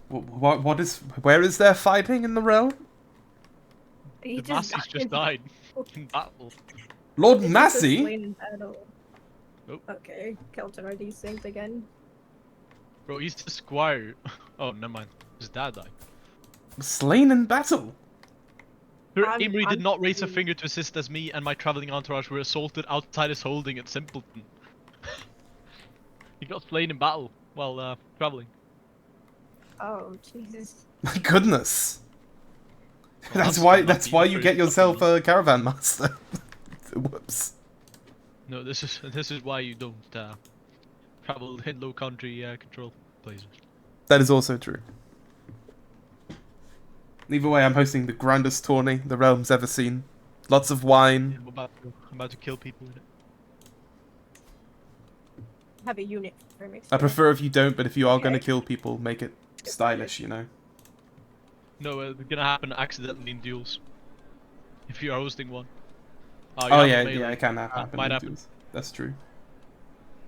Where is there fighting in the realm? He The Massey's just died in battle. Lord This is a Massey? slain in battle. Nope. Okay, Kelton are desynced again. Bro, he's the squire. Oh, never mind. His dad died. Slain in battle? Sir I'm- Imri did I'm not raise a confused. finger to assist as me and my traveling entourage were assaulted outside his holding at Simpleton. He got slain in battle while traveling. Oh, Jesus. My goodness. Well, That's I'm why. still That's lucky why for you his get yourself company. a caravan master. Whoops. No, this is why you don't travel in low country control places. That is also true. Either way, I'm hosting the grandest tourney the realm's ever seen. Lots of wine. I'm about to kill people in it. Have a unit for me. I prefer if you don't, but if you are going to Okay. kill people, make it stylish, you know. No, it's gonna happen accidentally in duels. If you are hosting one. You Oh have a yeah, melee. yeah, it can happen. Might in happen. duels. That's true.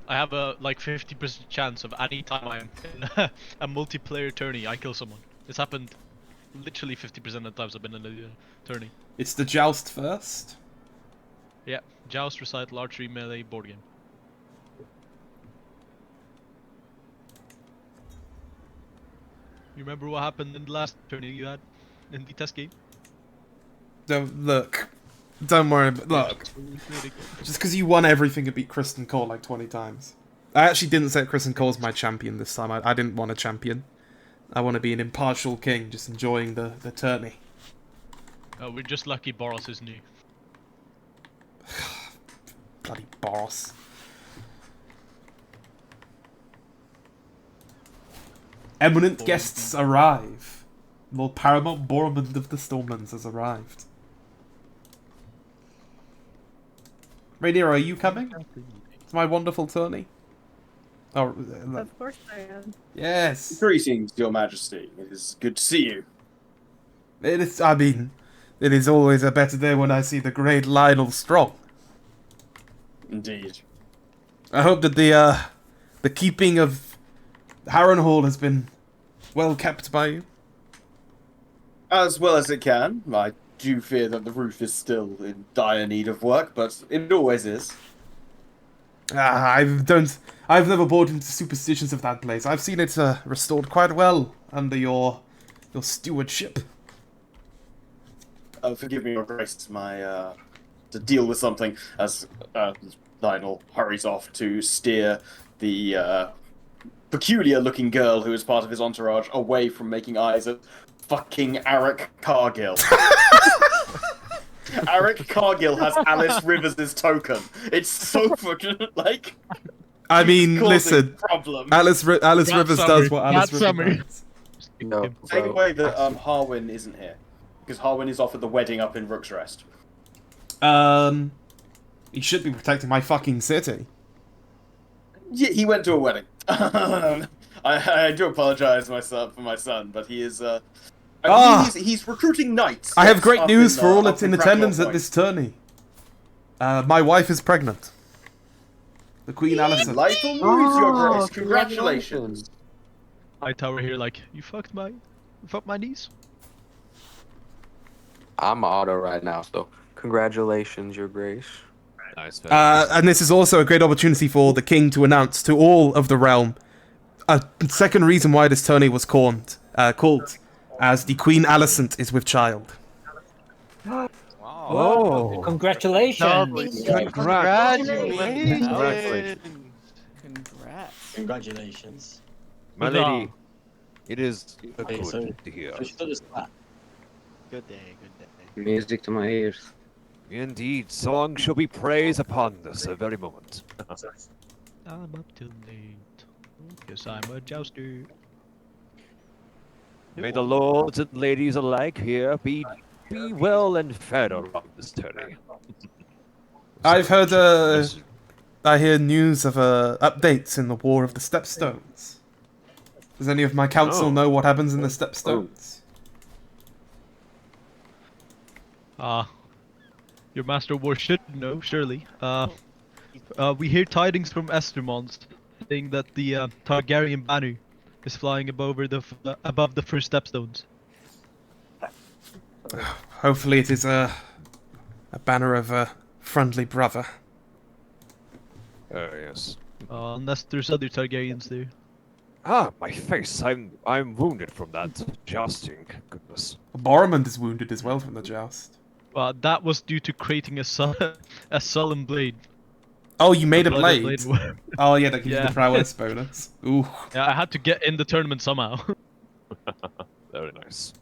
I have a like 50% chance of any time I'm in a multiplayer tourney, I kill someone. It's happened literally 50% of the times I've been in a tourney. It's the joust first. Yeah, joust, recital, archery, melee, board game. You remember what happened in the last tourney you had in the test game? Don't look. Don't worry. Look. Just because you won everything and beat Kristen Cole like 20 times. I actually didn't say Kristen Cole's my champion this time. I didn't want a champion. I want to be an impartial king, just enjoying the tourney. Oh, we're just lucky Boros is new. Bloody boss. Eminent guests arrive. Lord Paramount Boromund of the Stormlands has arrived. Rhaenyra, are you coming to my wonderful tourney? Oh, Of course I am. yes. Greetings, Your Majesty. It is good to see you. It is. I mean, it is always a better day when I see the great Lionel Strong. Indeed. I hope that the keeping of Harrenhal has been well kept by you. As well as it can. I do fear that the roof is still in dire need of work, but it always is. I've never bought into superstitions of that place. I've seen it restored quite well under your stewardship. Forgive me, Your Grace, my to deal with something as Lionel hurries off to steer the peculiar-looking girl who is part of his entourage away from making eyes at fucking Arik Cargill. Arik Cargill has Alice Rivers' token. It's so fucking like. I he's mean, causing listen, problems. Alice Rivers does what Alice That Rivers summer. does. No, Take bro. away that Harwin isn't here. Because Harwin is off at the wedding up in Rook's Rest. He should be protecting my fucking city. Yeah, he went to a wedding. I do apologize for my son, but he is. He's recruiting knights. I have yes, great up news for all up that's in Cracknell attendance at Point. this tourney. My wife is pregnant. The Queen Alicent. Delightful news, Your Grace. Congratulations. My tower here, like you fucked my niece. I'm auto right now, so congratulations, Your Grace. Nice. And this is also a great opportunity for the king to announce to all of the realm a second reason why this tourney was called, as the Queen Alicent is with child. Oh, Congratulations! congratulations! Congrats! Congratulations. My lady, it is Okay, so good to hear. we should do this clap. Good day, good day. Music to my ears. Indeed, song shall be praised upon this very moment. I'm up too late. Guess I'm a jouster. May the lords and ladies alike here be well and fed around this tourney. I've heard, I hear news of updates in the War of the Stepstones. Does any of my council know what happens in the Stepstones? Your master war should know, surely. We hear tidings from Estermons saying that the Targaryen banner is flying above the first stepstones. Hopefully it is a banner of a friendly brother. Oh, yes. Unless there's other Targaryens there. Ah, my face. I'm wounded from that jousting. Goodness. Boromund is wounded as well from the joust. That was due to creating a sullen blade. Oh, you made a bloody blade? Oh yeah, that gives you Yeah. the prowess bonus. Ooh. Yeah, I had to get in the tournament somehow. Very nice.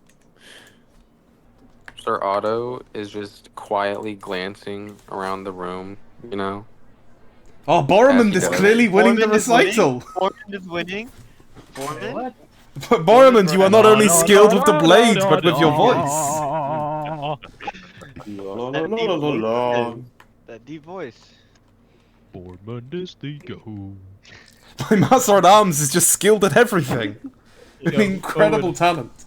Sir Otto is just quietly glancing around the room, you know? Oh, Boromund As is you go. clearly winning the Boromund is winning? recital! Boromund is winning. Boromund? What? Boromund, you are not only skilled with the blade, but with your voice. That deep voice. Boromund is the go. My Master at Arms is just skilled at everything. An Yeah, incredible Owen. talent.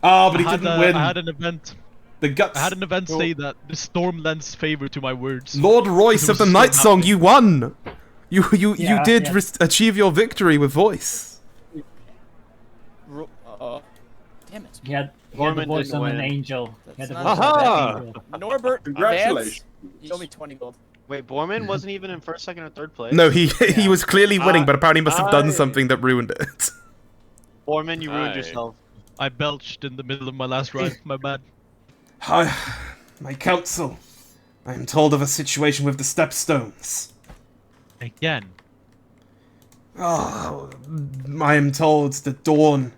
Ah, but he didn't win. I had an event. The guts. I had an event say that the storm lends favor to my words. Lord Royce It of the was Night so Song, happy. you won. You Yeah, did yeah. achieve your victory with voice. Damn it. He had the Boromund voice didn't of an win. angel. He had the That's voice not- of an Aha! angel. Norbert, Congratulations. advance. Show me 20 gold. Wait, Boromund wasn't even in first, second, or third place? No, he was clearly winning, Ah, but apparently must have done aye. something that ruined it. Boromund, you ruined Aye. yourself. I belched in the middle of my last ride. My bad. My counsel. I am told of a situation with the Stepstones. Again. Oh, I am told that Dawn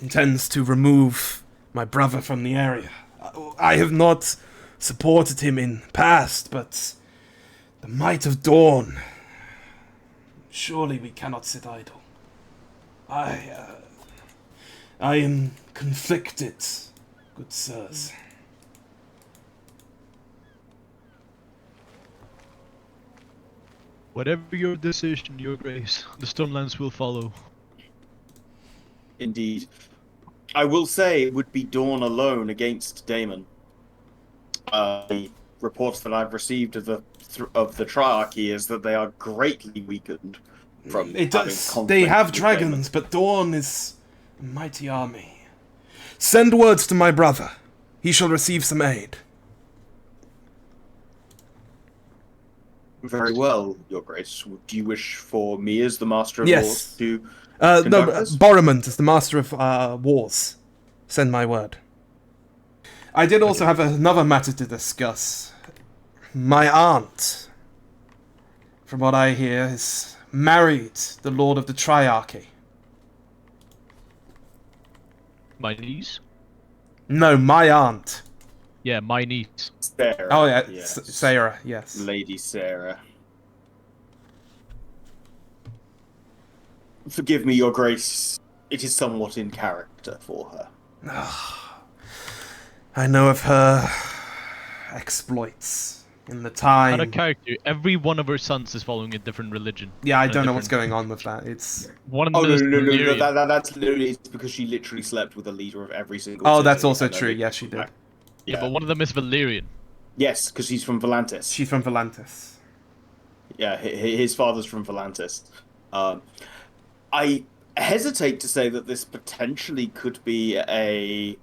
intends to remove my brother from the area. I have not supported him in past, but the might of Dawn. Surely we cannot sit idle. I am conflicted, good sirs. Whatever your decision, your grace, the Stormlands will follow. Indeed. I will say it would be Dawn alone against Daemon. The reports that I've received of the Triarchy is that they are greatly weakened from It having does. conflict They have with dragons, but Dawn is a mighty army. Send words to my brother. He shall receive some aid. Daemon. Very well, Your Grace. Do you wish for me as the Master of Yes. Wars to No, conduct this? Boromund is the master of wars. Send my word. I did also have another matter to discuss. My aunt, from what I hear, is married the Lord of the Triarchy. My niece? No, my aunt. Yeah, my niece. Sarah, Oh yeah, yes. Sarah, yes. Lady Sarah. Forgive me, Your Grace. It is somewhat in character for her. I know of her exploits in the time. Out of character, every one of her sons is following a different religion. Yeah, I And a don't know what's different- going on with that. It's One of Oh them no, is no, no, no, Valyrian. that's literally it's because she literally slept with the leader of every single. oh, that's city, also and then true. they- Yes, she did. Yeah, but one of them is Valyrian. Yes, because he's from Volantis. She's from Volantis. Yeah, his father's from Volantis. I hesitate to say that this potentially could be a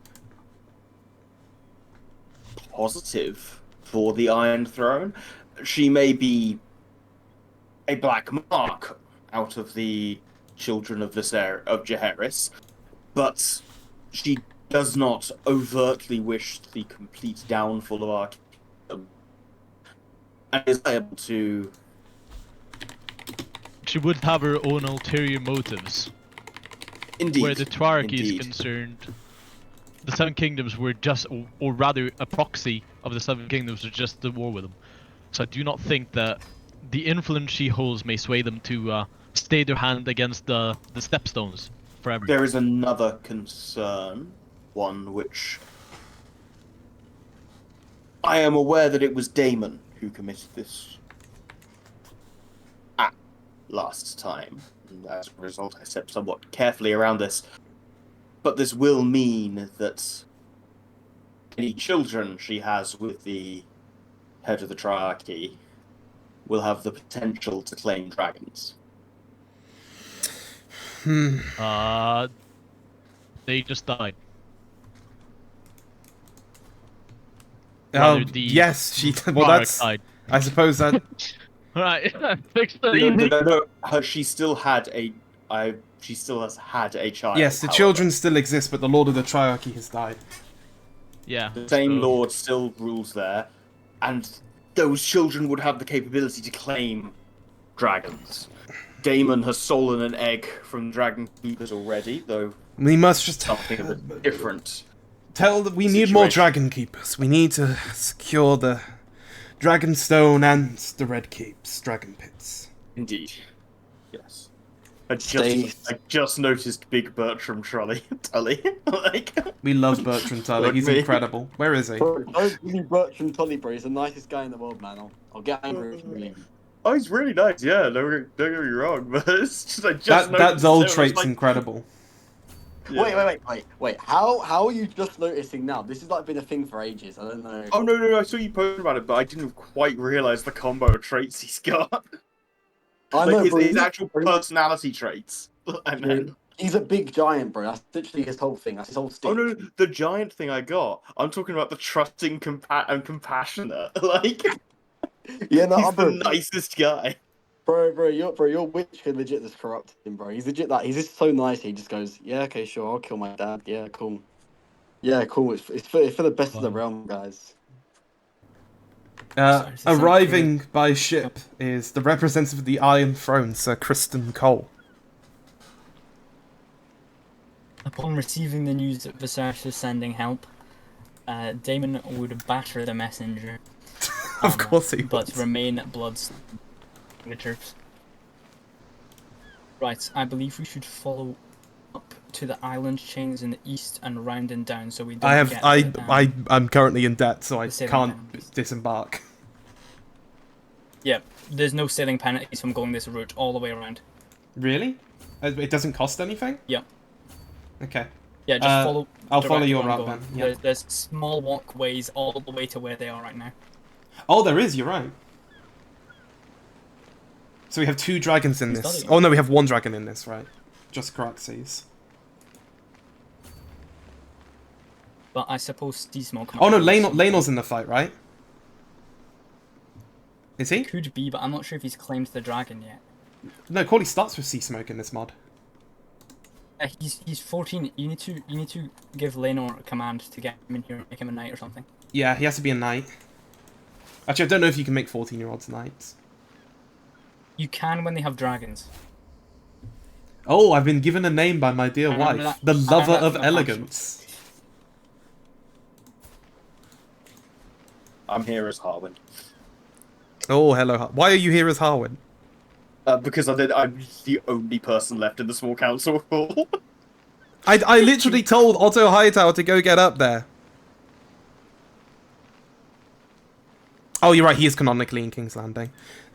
positive for the Iron Throne. She may be a black mark out of the children of Jaehaerys, but she does not overtly wish the complete downfall of our kingdom, and is able to. She would have her own ulterior motives. Indeed. Where the Triarchy Indeed. is concerned, the Seven Kingdoms were just, or rather, a proxy of the Seven Kingdoms was just at war with them. So I do not think that the influence she holds may sway them to stay their hand against the Stepstones forever. There is another concern, one which I am aware that it was Daemon who committed this act last time. And as a result, I stepped somewhat carefully around this. But this will mean that any children she has with the head of the Triarchy will have the potential to claim dragons. They just died. Oh, Rather, the yes, she. Well, monarch that's. died. I suppose that. Right, fix the No, evening. She still had a. She still has had a child. Yes, the however. children still exist, but the Lord of the Triarchy has died. Yeah. The same so- lord still rules there, and those children would have the capability to claim dragons. Daemon has stolen an egg from dragon keepers already, though We must just something of a different. tell that we need more situation. dragon keepers. We need to secure the dragon stone and the red keeps, dragon pits. Indeed. Yes. I just noticed Big Bertram Tully. Like, We love Bertrand Tully. Look He's me. incredible. Where is he? Bro, don't give me Bertrand Tully, bro. He's the nicest guy in the world, man. I'll get angry if you leave. oh, he's really nice. Yeah, don't get me wrong, but it's just I just That noticed Dole it, and I was trait's like, incredible. yeah. Wait. How are you just noticing now? This has like been a thing for ages. I don't know. Oh no! I saw you post about it, but I didn't quite realize the combo of traits he's got. I Like know, bro. his actual personality traits. I mean, He's a big giant, bro. That's literally his whole thing. That's his whole stick. oh no, the giant thing I got. I'm talking about the trusting, and compassionate. Like, Yeah, no, he's bro. the nicest guy. Bro, your witch can legit just corrupt him, bro. He's legit that. He's just so nice. He just goes, yeah, okay, sure, I'll kill my dad. Yeah, cool. Yeah, cool. It's for the best of the realm, guys. Arriving by ship is the representative of the Iron Throne, Sir Kristen Cole. Upon receiving the news that Viserys is sending help, Daemon would batter the messenger. Of course he But would. remain at Blood's troops. Right, I believe we should follow up to the island chains in the east and round and down, so we don't I'm currently in debt, so I The sailing can't penalties. disembark. Yeah, there's no sailing penalties from going this route all the way around. Really? It doesn't cost anything? Yeah. Okay. Yeah, just follow. I'll follow directly your where I'm route going. then. Yeah. There's small walkways all the way to where they are right now. Oh, there is. You're right. So we have 2 dragons in Who's this. studying? Oh no, we have 1 dragon in this, right? Just Caraxes. But I suppose Seasmoke. Oh no, Laenor's in the fight, right? Is he? Could be, but I'm not sure if he's claimed the dragon yet. No, Corley starts with Sea Smoke in this mod. He's 14. You need to give Laenor a command to get him in here and make him a knight or something. Yeah, he has to be a knight. Actually, I don't know if you can make 14-year-olds knights. You can when they have dragons. Oh, I've been given a name by my dear I remember wife. that- The I remember lover that of from the elegance. I'm here as Harwin. Oh, hello. Why are you here as Harwin? Because I'm the only person left in the small council hall. I literally told Otto Hightower to go get up there. Oh, you're right. He is canonically in King's Landing.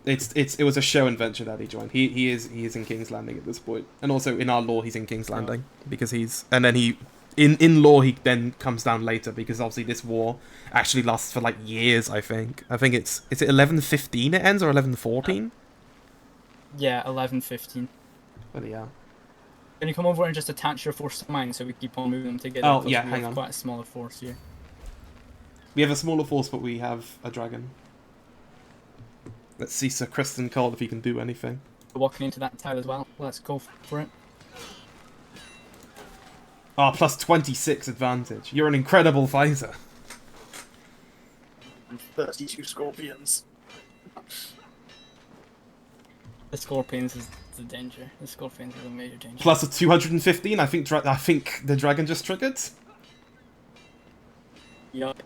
It was a show adventure that he joined. He is in King's Landing at this point, and also in our lore he's in King's Landing because in lore he then comes down later because obviously this war actually lasts for like years. I think is it 1115 it ends or 1114? Yeah, 11-15. But yeah. Can you come over and just attach your force to mine so we keep on moving them together? Oh, because yeah, we hang have on. quite a smaller force here. We have a smaller force, but we have a dragon. Let's see Sir Kristen Cole if he can do anything. We're walking into that tile as well. Let's go for it. Ah, plus 26 advantage. You're an incredible fighter. 32 scorpions. The Scorpions is the danger. The Scorpions are the major danger. Plus a 215. I think the dragon just triggered. Yup.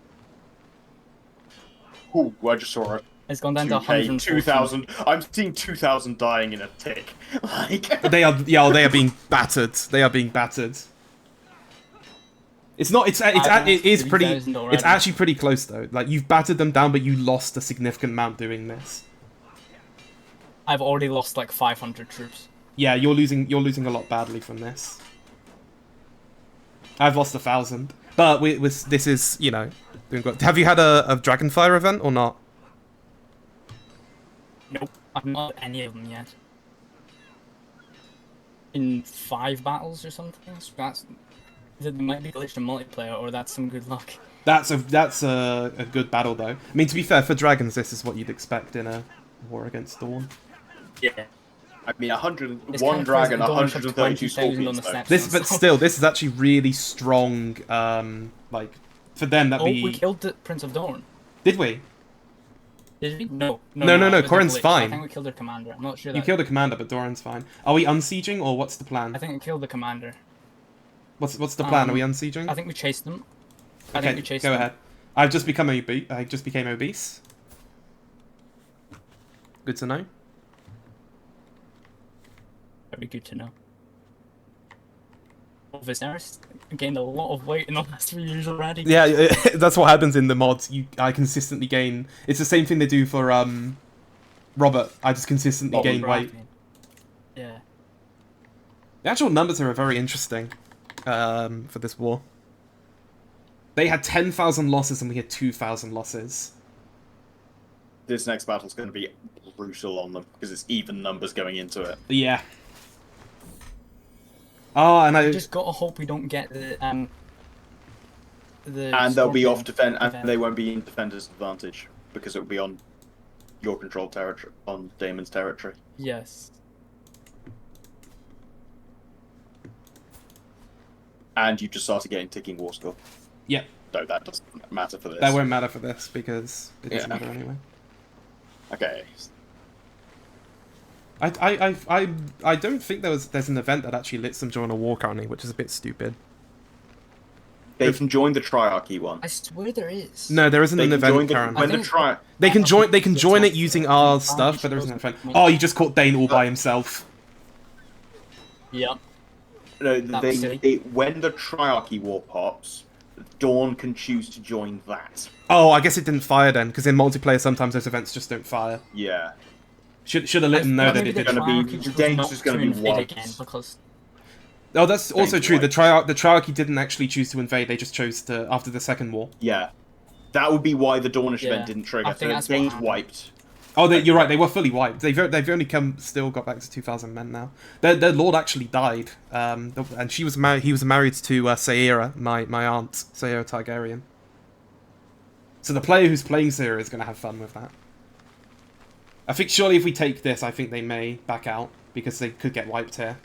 Ooh, I just saw it. It's gone down to 2K, 114. 2,000. I'm seeing 2,000 dying in a tick. Like, They are being battered. They are being battered. It is pretty. 3,000 already. It's actually pretty close though. Like you've battered them down, but you lost a significant amount doing this. I've already lost like 500 troops. Yeah, you're losing a lot badly from this. I've lost 1,000, but this is Have you had a Dragonfire event or not? Nope. I've not had any of them yet. in 5 battles or something. So that's that might be glitched in multiplayer, or that's some good luck. That's a good battle though. I mean, to be fair, for dragons, this is what you'd expect in a war against Dawn. Yeah. I mean, It's 101 kind of dragon, crazy that Dawn shoved 132 20,000 on scorpions. the Though. steps. But still, this is actually really strong. Like for them, that'd Oh, be. we killed the Prince of Dawn. Did we? Did we? No. No, it was a Corin's glitch. fine. I think we killed her commander. I'm not sure. You That... killed a commander, but Doran's fine. Are we unsieging, or what's the plan? I think we killed the commander. What's the plan? Are we unsieging? I think we chased them. I Okay, think we chased go them. ahead. I've just become obese. I just became obese. Good to know. Very good to know. Viserys gained a lot of weight in the last 3 years already. Yeah, that's what happens in the mods. I consistently gain. It's the same thing they do for Robert. I just consistently gain weight. Yeah. The actual numbers are very interesting for this war. They had 10,000 losses and we had 2,000 losses. This next battle's going to be brutal on them because it's even numbers going into it. Yeah. Oh, and I just gotta hope we don't get the and they'll be off defend, and event. they won't be in defender's advantage because it will be on your controlled territory, on Daemon's territory. Yes. And you just started getting ticking war score. Yep. No, that doesn't matter for this. That won't matter for this because it doesn't matter anyway. Okay. I don't think there's an event that actually lets them join a war currently, which is a bit stupid. They can join the Triarchy one. I swear there is. No, there isn't They an can event join the, currently. when the They can join it using our stuff, but there isn't an event. Oh, you just caught Dane all by himself. Yep. No, was silly. when the Triarchy war pops, Dawn can choose to join that. Oh, I guess it didn't fire then, because in multiplayer sometimes those events just don't fire. Yeah. Should have let them know that it didn't. Dane's just going to be wiped. Because... Oh, that's also Dane's true. The wiped. Triarchy didn't actually choose to invade. They just chose to after the second war. Yeah. That would be why the Dawnish Yeah. event didn't trigger. I think So that's what Dane's happened. wiped. Oh, you're right. They were fully wiped. They've only still got back to 2,000 men now. Their lord actually died, and she was married. He was married to Rhaenyra, my aunt, Rhaenyra Targaryen. So the player who's playing Rhaenyra is going to have fun with that. I think surely if we take this, I think they may back out because they could get wiped here.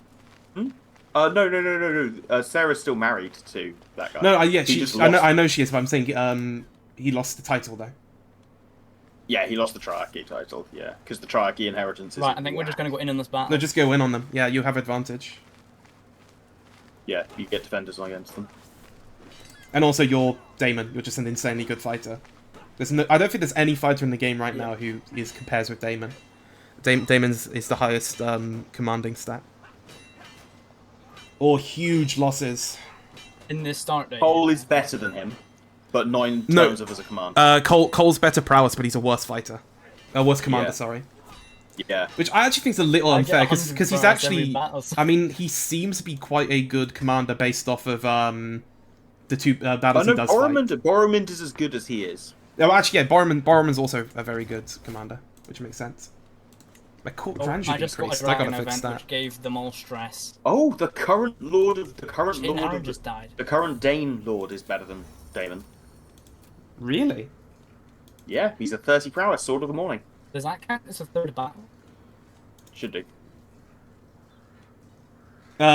No. Sarah's still married to that guy. No, yeah, He she. just lost. I know she is, but I'm saying he lost the title though. Yeah, he lost the Triarchy title. Yeah, because the Triarchy inheritance is. Right, I think we're just going to go in this battle. No, just go in on them. Yeah, you have advantage. Yeah, you get defenders against them. And also, you're Daemon. You're just an insanely good fighter. I don't think there's any fighter in the game right now who compares with Daemon. Daemon's is the highest commanding stat. Or huge losses. In this start day. Cole is better than him, but 9 times of as a commander. Cole's better prowess, but he's a worse fighter. A worse commander, Yeah. sorry. Yeah. Which I actually think is a little I get unfair, 100 because he's prowess every actually... battle, so- I mean, he seems to be quite a good commander based off of the two battles he does fight. Boromund is as good as he is. Oh, actually, yeah, Boromund's also a very good commander, which makes sense. My court Oh, grand should I just got a increased. I dragon gotta fix event that. which gave them all stress. Oh, the current Aaron just died. the current Dane Lord is better than Daemon. Really? Yeah, he's a 30 prowess sword of the morning. Does that count as a third battle? Should do. You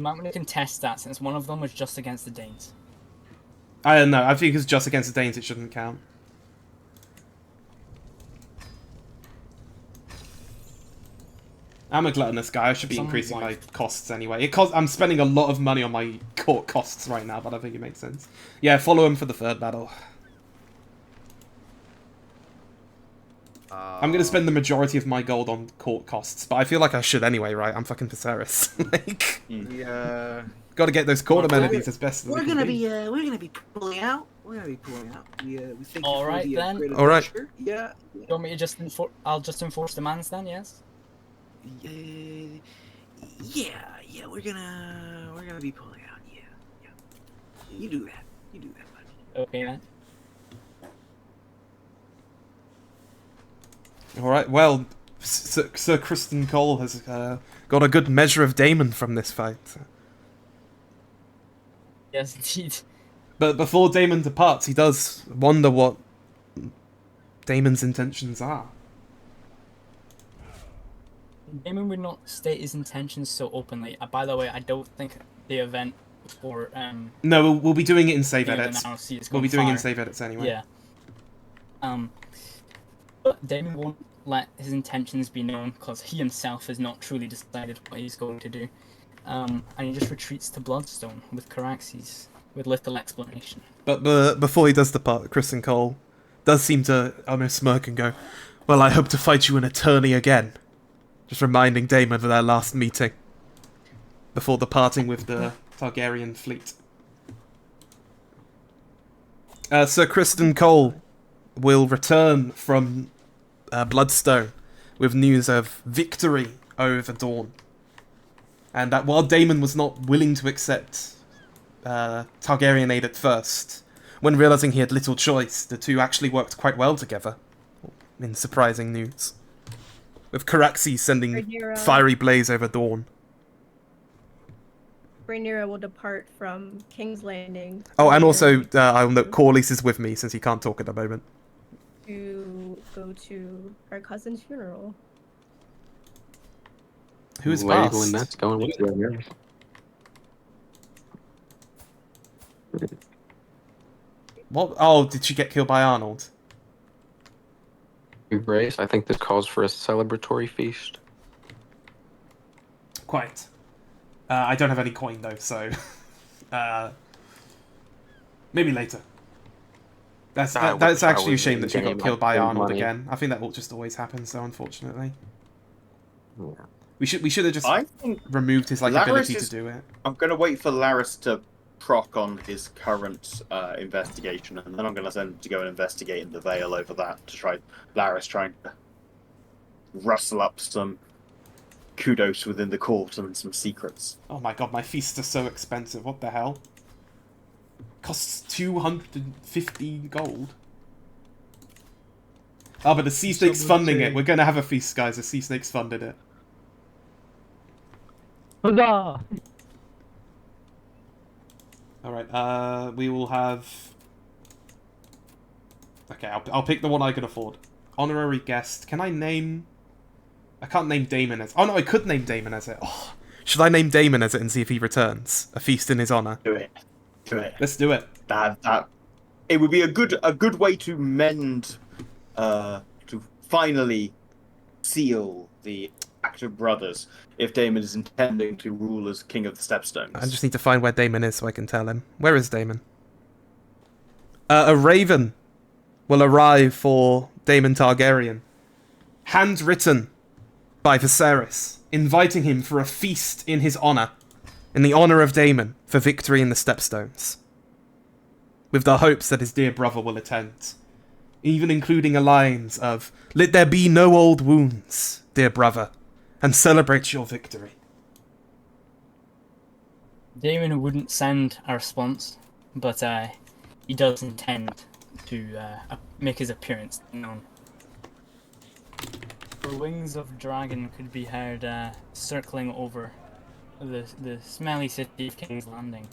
might want to contest that since one of them was just against the Danes. I don't know. I think it's just against the Danes. It shouldn't count. I'm a gluttonous guy. I should be Someone's increasing my wife. costs anyway. I'm spending a lot of money on my court costs right now, but I think it makes sense. Yeah, follow him for the third battle. I'm gonna spend the majority of my gold on court costs, but I feel like I should anyway, right? I'm fucking Viserys. Like, Yeah. gotta get those court Well, amenities as best as We're we gonna can be we're gonna be pulling out. We're gonna be pulling out. We think All it's gonna right, be then. a great All right. adventure. Yeah. You want me to just I'll just enforce demands then, yes? Yeah. We're gonna be pulling out. Yeah. You do that. Buddy. Okay then. Alright, well, Sir Kristen Cole has got a good measure of Daemon from this fight. Yes, indeed. But before Daemon departs, he does wonder what Daemon's intentions are. Daemon would not state his intentions so openly. By the way, I don't think the event for No, we'll be doing it in save King of the edits. Narrow Sea is We'll be gone doing it in far. save edits anyway. Yeah. But Daemon won't let his intentions be known because he himself has not truly decided what he's going to do. And he just retreats to Bloodstone with Caraxes, with little explanation. But before he does depart, Kristen Cole does seem to almost smirk and go, "Well, I hope to fight you in a tourney again." Just reminding Daemon of their last meeting before departing with the Targaryen fleet. Sir Kristen Cole will return from Bloodstone with news of victory over Dawn. And that while Daemon was not willing to accept Targaryen aid at first, when realizing he had little choice, the two actually worked quite well together, in surprising news. With Caraxes sending Rhaenyra- fiery blaze over Dawn. Rhaenyra will depart from King's Landing. Oh, and also, I'll note Corlys is with me since he can't talk at the moment. To go to her cousin's funeral. Who's Lady passed? Lynette's going with you. What? Oh, did she get killed by Arnold? Grace, I think this calls for a celebratory feast. Quite. I don't have any coin though, so maybe later. That's actually a shame that she got killed by Arnold again. I think that will just always happen. So unfortunately, Yeah. we should have just I think removed his ability to do it. I'm going to wait for Laris to proc on his current investigation, and then I'm going to send him to go and investigate in the Vale over that to try Laris trying to rustle up some kudos within the court and some secrets. Oh my god, my feasts are so expensive. What the hell? Costs 250 gold. Oh, but the Sea Snake's funding it. We're gonna have a feast, guys. The Sea Snake's funded it. Huzzah! Alright, we will have... Okay, I'll pick the one I can afford. Honorary guest. Can I name... I can't name Daemon as... Oh no, I could name Daemon as it. Oh, should I name Daemon as it and see if he returns? A feast in his honor. Do it. Do it. Let's do it. It would be a good way to mend, to finally seal the Act of Brothers if Daemon is intending to rule as King of the Stepstones. I just need to find where Daemon is so I can tell him. Where is Daemon? A raven will arrive for Daemon Targaryen. Handwritten by Viserys, inviting him for a feast in his honor, in the honor of Daemon, for victory in the Stepstones. With the hopes that his dear brother will attend. Even including a lines of, "Let there be no old wounds, dear brother, and celebrate your victory." Daemon wouldn't send a response, but he does intend to make his appearance known. The wings of dragon could be heard circling over the smelly city of King's Landing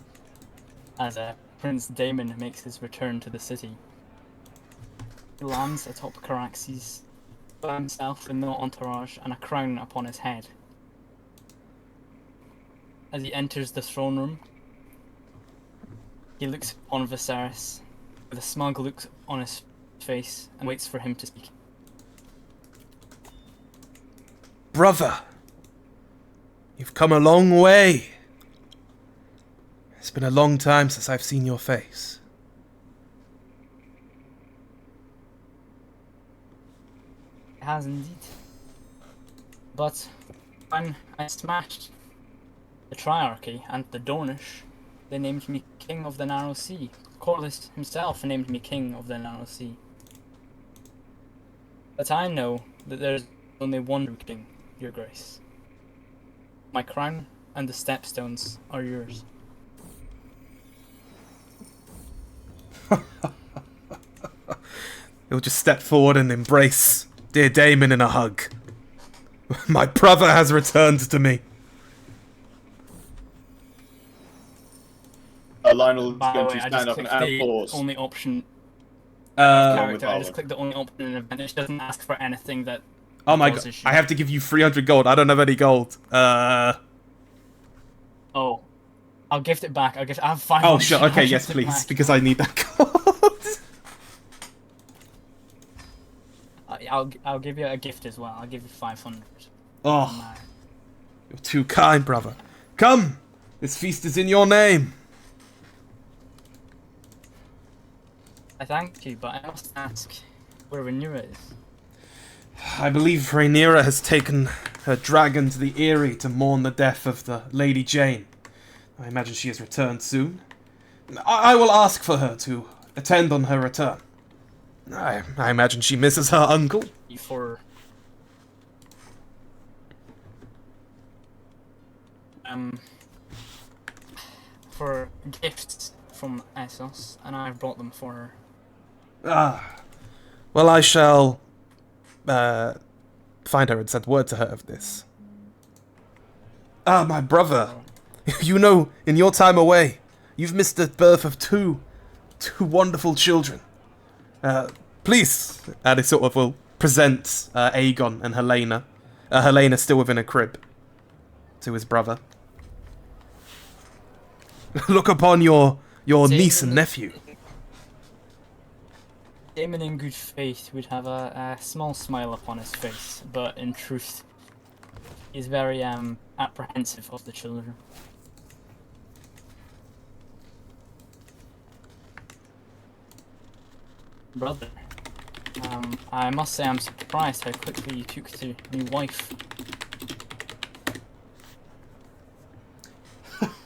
as Prince Daemon makes his return to the city. He lands atop Caraxes by himself with no entourage and a crown upon his head. As he enters the throne room, he looks on Viserys with a smug look on his face and waits for him to speak. Brother, you've come a long way. It's been a long time since I've seen your face. It has indeed. But when I smashed the Triarchy and the Dornish, they named me King of the Narrow Sea. Corlys himself named me King of the Narrow Sea. But I know that there's only one king, Your Grace. My crown and the Stepstones are yours. He'll just step forward and embrace dear Daemon in a hug. My brother has returned to me. Lionel is By the going way, to I stand just up and clicked the applause. only option Uh, character. I just clicked the only option in event. It doesn't ask for anything that. oh my god, causes you. I have to give you 300 gold. I don't have any gold. Oh, I'll gift it back. I have 5. Oh, sure. Okay, I'll yes, gift it please, back. because I need that gold. I'll give you a gift as well. I'll give you 500. Oh, you're too kind, brother. Come, this feast is in your name. I thank you, but I must ask where Rhaenyra is. I believe Rhaenyra has taken her dragon to the Eyrie to mourn the death of the Lady Jane. I imagine she has returned soon. I will ask for her to attend on her return. I imagine she misses her uncle. For gifts from Essos, and I've brought them for her. Ah, well, I shall find her and send word to her of this. Ah, my brother. You know, in your time away, you've missed the birth of two wonderful children. Please, and he sort of will present Aegon and Helena. Helena still within a crib. To his brother. Look upon your niece and nephew. Daemon in good faith would have a small smile upon his face, but in truth, he's very apprehensive of the children. Brother, I must say I'm surprised how quickly you took to new wife.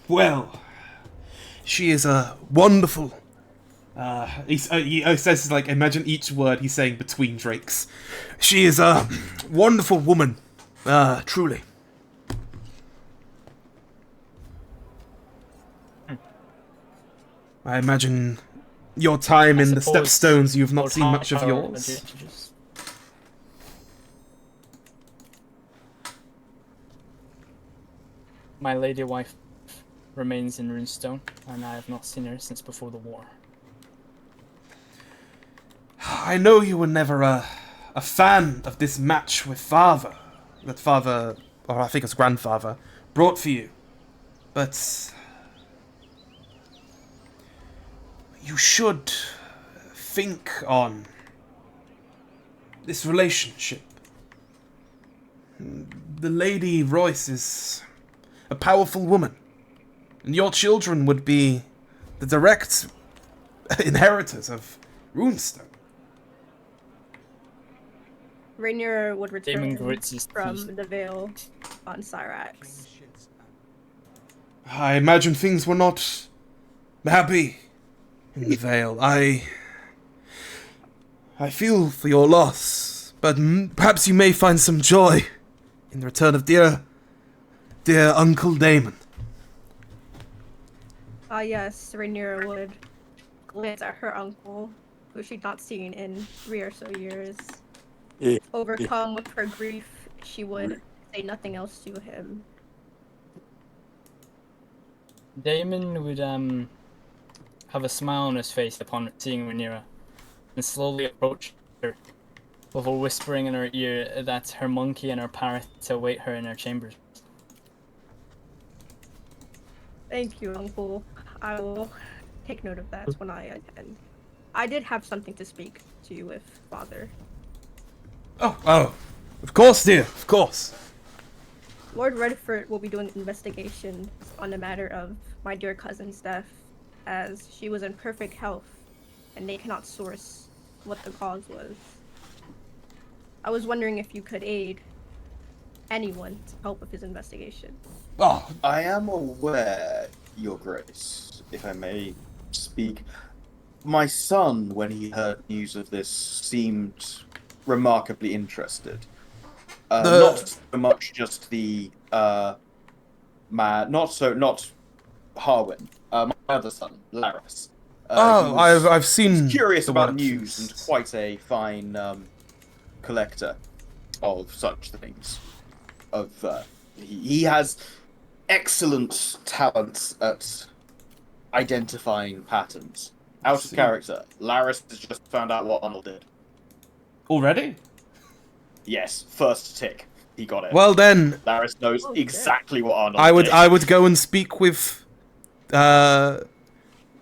Well, she is a wonderful. He says, like, imagine each word he's saying between drakes. She is a wonderful woman, truly. I imagine your time in the Stepstones, you've not seen much of yours. My lady wife remains in Runestone, and I have not seen her since before the war. I know you were never a fan of this match with father. That father, or I think it's grandfather, brought for you. But you should think on this relationship. The Lady Royce is a powerful woman, and your children would be the direct inheritors of Runestone. Rhaenyra would return Daemon from the Vale on Syrax. I imagine things were not happy in the Vale. I feel for your loss, but perhaps you may find some joy in the return of dear Uncle Daemon. Yes, Rhaenyra would glance at her uncle, who she'd not seen in 3 or so years. Overcome with her grief, she would say nothing else to him. Daemon would have a smile on his face upon seeing Rhaenyra, and slowly approach her, before whispering in her ear that her monkey and her parrot await her in her chambers. Thank you, Uncle. I will take note of that when I attend. I did have something to speak to you with, Father. Oh, of course, dear, of course. Lord Redford will be doing investigations on the matter of my dear cousin's death, as she was in perfect health, and they cannot source what the cause was. I was wondering if you could aid anyone to help with his investigation. Oh, I am aware, Your Grace, if I may speak. My son, when he heard news of this, seemed remarkably interested. Not so much just the not Harwin. My other son, Laris. I've seen. He's curious the about works. news and quite a fine collector of such things. of he has excellent talents at identifying patterns. Out of character, Laris has just found out what Arnold did. Already? Yes, first tick. He got it. Well then, Laris knows exactly what Arnold I would did. I would go and speak with the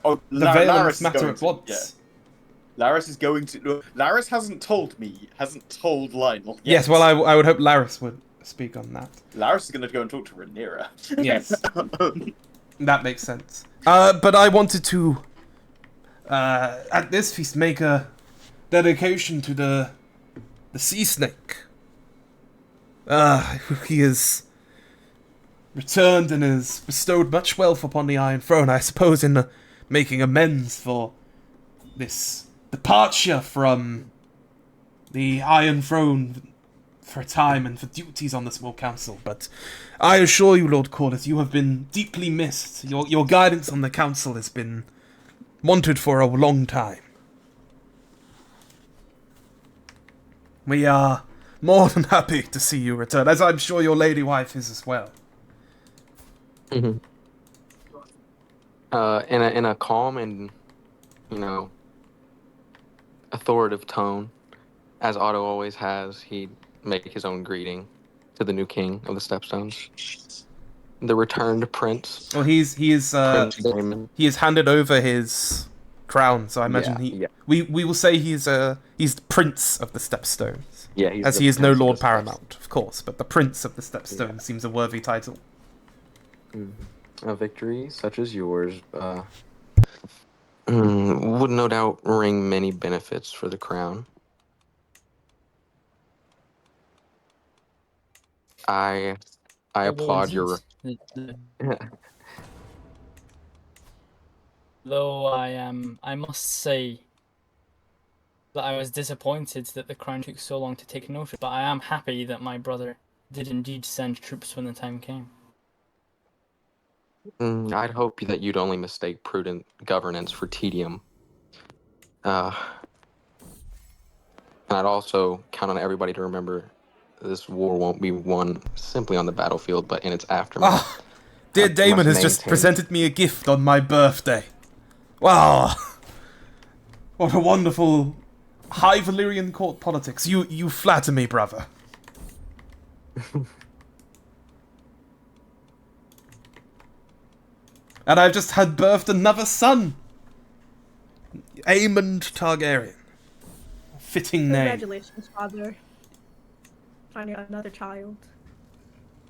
Vale on this matter at once. Laris is going to. No, Laris hasn't told me. Hasn't told Lionel. Yet. Yes, well, I would hope Laris would speak on that. Laris is going to go and talk to Rhaenyra. Yes, that makes sense. But I wanted to, at this feast, make a dedication to the sea snake. He has returned and has bestowed much wealth upon the Iron Throne. I suppose in making amends for this departure from the Iron Throne for a time and for duties on the small council. But I assure you, Lord Corlys, you have been deeply missed. Your guidance on the council has been wanted for a long time. We are more than happy to see you return, as I'm sure your lady wife is as well. Mm-hmm. In a calm and, authoritative tone, as Otto always has, he'd make his own greeting to the new king of the Stepstones, the returned prince. Well, he Prince Daemon. has handed over his crown, so I imagine we will say he's the prince of the Stepstones. Yeah, he's as the he is no prince of Lord the Paramount, of course, but the prince of the Stepstones seems a worthy title. A victory such as yours would no doubt bring many benefits for the crown. I applaud your. Though I must say that I was disappointed that the crown took so long to take notice, but I am happy that my brother did indeed send troops when the time came. I'd hope that you'd only mistake prudent governance for tedium. And I'd also count on everybody to remember this war won't be won simply on the battlefield, but in its aftermath. Oh, dear Daemon has just presented me a gift on my birthday. Wow. What a wonderful high Valyrian court politics. You flatter me, brother. And I've just had birthed another son. Aemon Targaryen. Fitting name. Congratulations, father. Finding another child.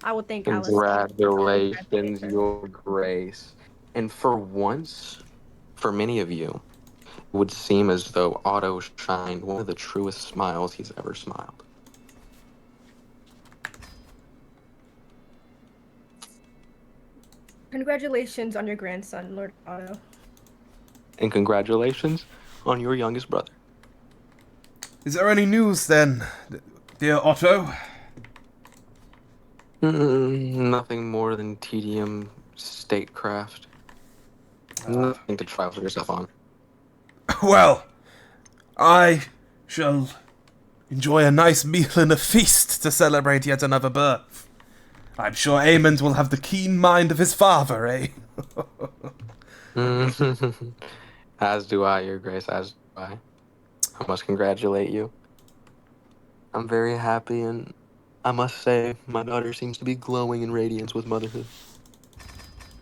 I would think Alice. Congratulations, your grace. And for once, for many of you, it would seem as though Otto shined one of the truest smiles he's ever smiled. Congratulations on your grandson, Lord Otto. And congratulations on your youngest brother. Is there any news then, dear Otto? Nothing more than tedium, statecraft. Nothing to trifle yourself on. Well, I shall enjoy a nice meal and a feast to celebrate yet another birth. I'm sure Aemond will have the keen mind of his father, eh? As do I, your grace, as do I. I must congratulate you. I'm very happy, and I must say, my daughter seems to be glowing in radiance with motherhood.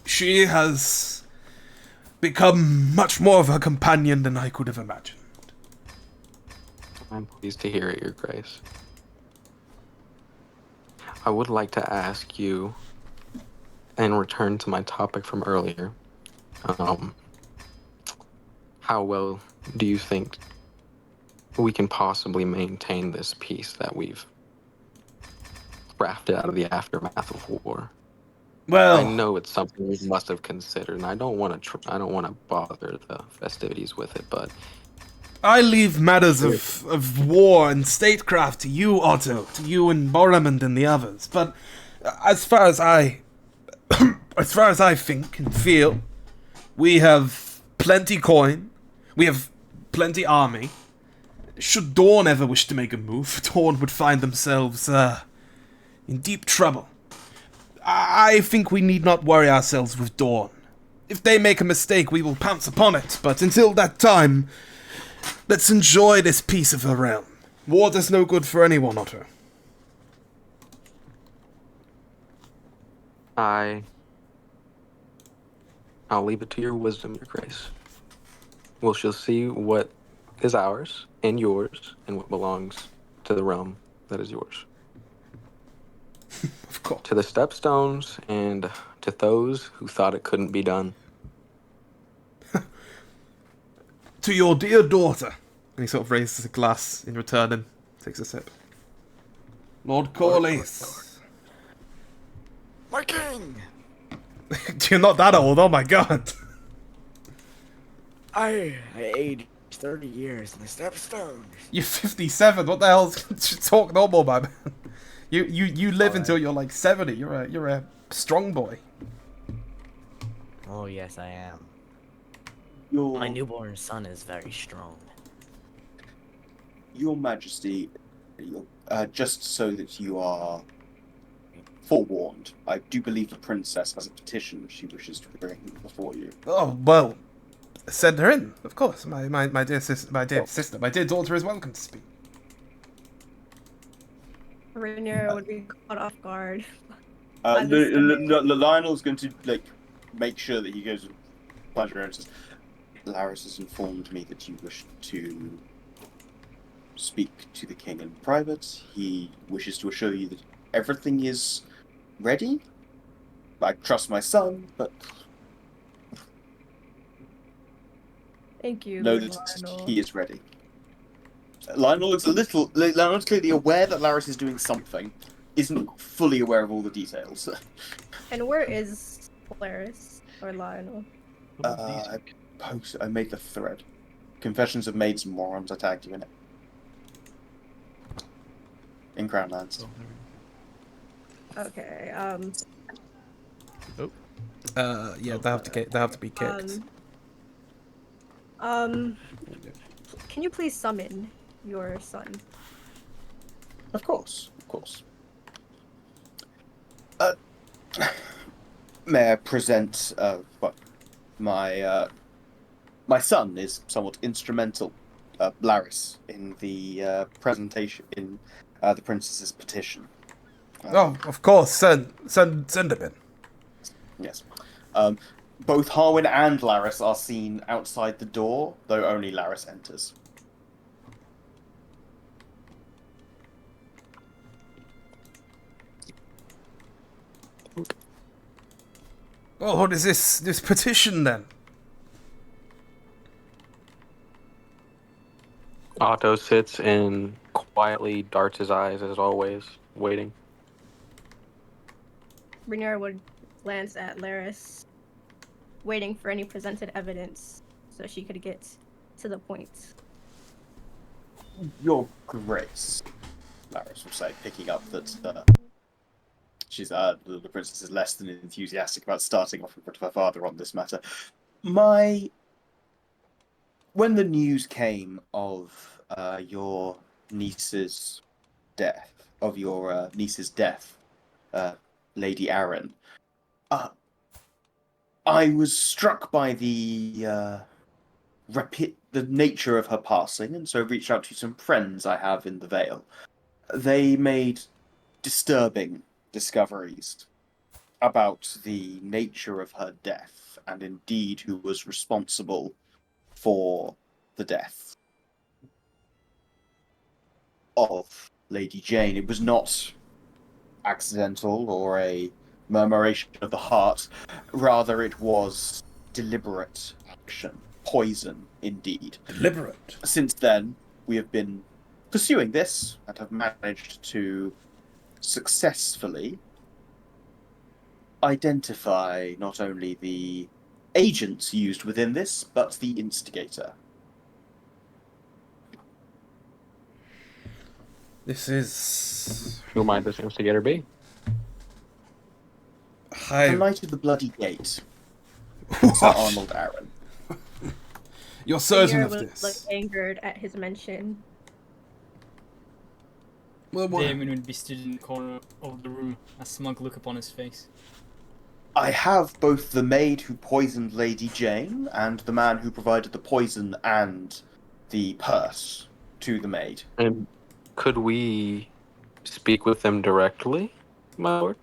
She has become much more of a companion than I could have imagined. I'm pleased to hear it, your grace. I would like to ask you, and return to my topic from earlier, how well do you think we can possibly maintain this peace that we've crafted out of the aftermath of war? Well, I know it's something we must have considered, and I don't want to bother the festivities with it, but I leave matters of war and statecraft to you, Otto, to you and Boromund and the others. But as far as I think and feel, we have plenty coin, we have plenty army. Should Dawn ever wish to make a move, Dawn would find themselves in deep trouble. I think we need not worry ourselves with Dawn. If they make a mistake, we will pounce upon it, but until that time, let's enjoy this piece of the realm. War does no good for anyone, Otto. I'll leave it to your wisdom, your grace. We shall see what is ours and yours, and what belongs to the realm that is yours. Of course. To the Stepstones, and to those who thought it couldn't be done. To your dear daughter. And he sort of raises a glass in return and takes a sip. Lord Corlys. My king! You're not that old, oh my god. I aged 30 years in the Stepstones. You're 57, what the hell? Talk normal, man. You live until you're like 70. You're a strong boy. Oh yes, I am. Your, My newborn son is very strong. Your Majesty, just so that you are forewarned, I do believe the princess has a petition she wishes to bring before you. Oh, well, send her in, of course. My dear sister, my dear daughter is welcome to speak. Rhaenyra would be caught off guard. Lionel's going to make sure that he goes with pleasure and says, Laris has informed me that you wish to speak to the king in private. He wishes to assure you that everything is ready. I trust my son, but Thank you. know Lord that Lionel. he is ready. Lionel's clearly aware that Laris is doing something, isn't fully aware of all the details. And where is Polaris or Lionel? I made the thread. Confessions of Maids and Morons, I tagged you in it. In Crownlands. Okay, Yeah, they have to be kicked. Can you please summon your son? Of course. May I present my son is somewhat instrumental, Laris, in the presentation in the princess's petition. Oh, of course, send him in. Yes. Both Harwin and Laris are seen outside the door, though only Laris enters. Oh, what is this petition then? Otto sits and quietly darts his eyes as always, waiting. Rhaenyra would glance at Laris, waiting for any presented evidence so she could get to the point. Your Grace, Laris will say, picking up that she's the princess is less than enthusiastic about starting off in front of her father on this matter. When the news came of your niece's death, Lady Aaron, I was struck by the nature of her passing, and so reached out to some friends I have in the Vale. They made disturbing discoveries about the nature of her death, and indeed who was responsible for the death of Lady Jane. It was not accidental or a murmuration of the heart. Rather, it was deliberate action. Poison, indeed. Deliberate. Since then, we have been pursuing this and have managed to successfully identify not only the agents used within this, but the instigator. This is... Who might this instigator be? The Knight of the Bloody Gate. Sir Arnold Aaron. You're certain of Rhaenyra this? would look angered at his mention. Well, what? Daemon would be stood in the corner of the room, a smug look upon his face. I have both the maid who poisoned Lady Jane and the man who provided the poison and the purse to the maid. And could we speak with them directly, my lord?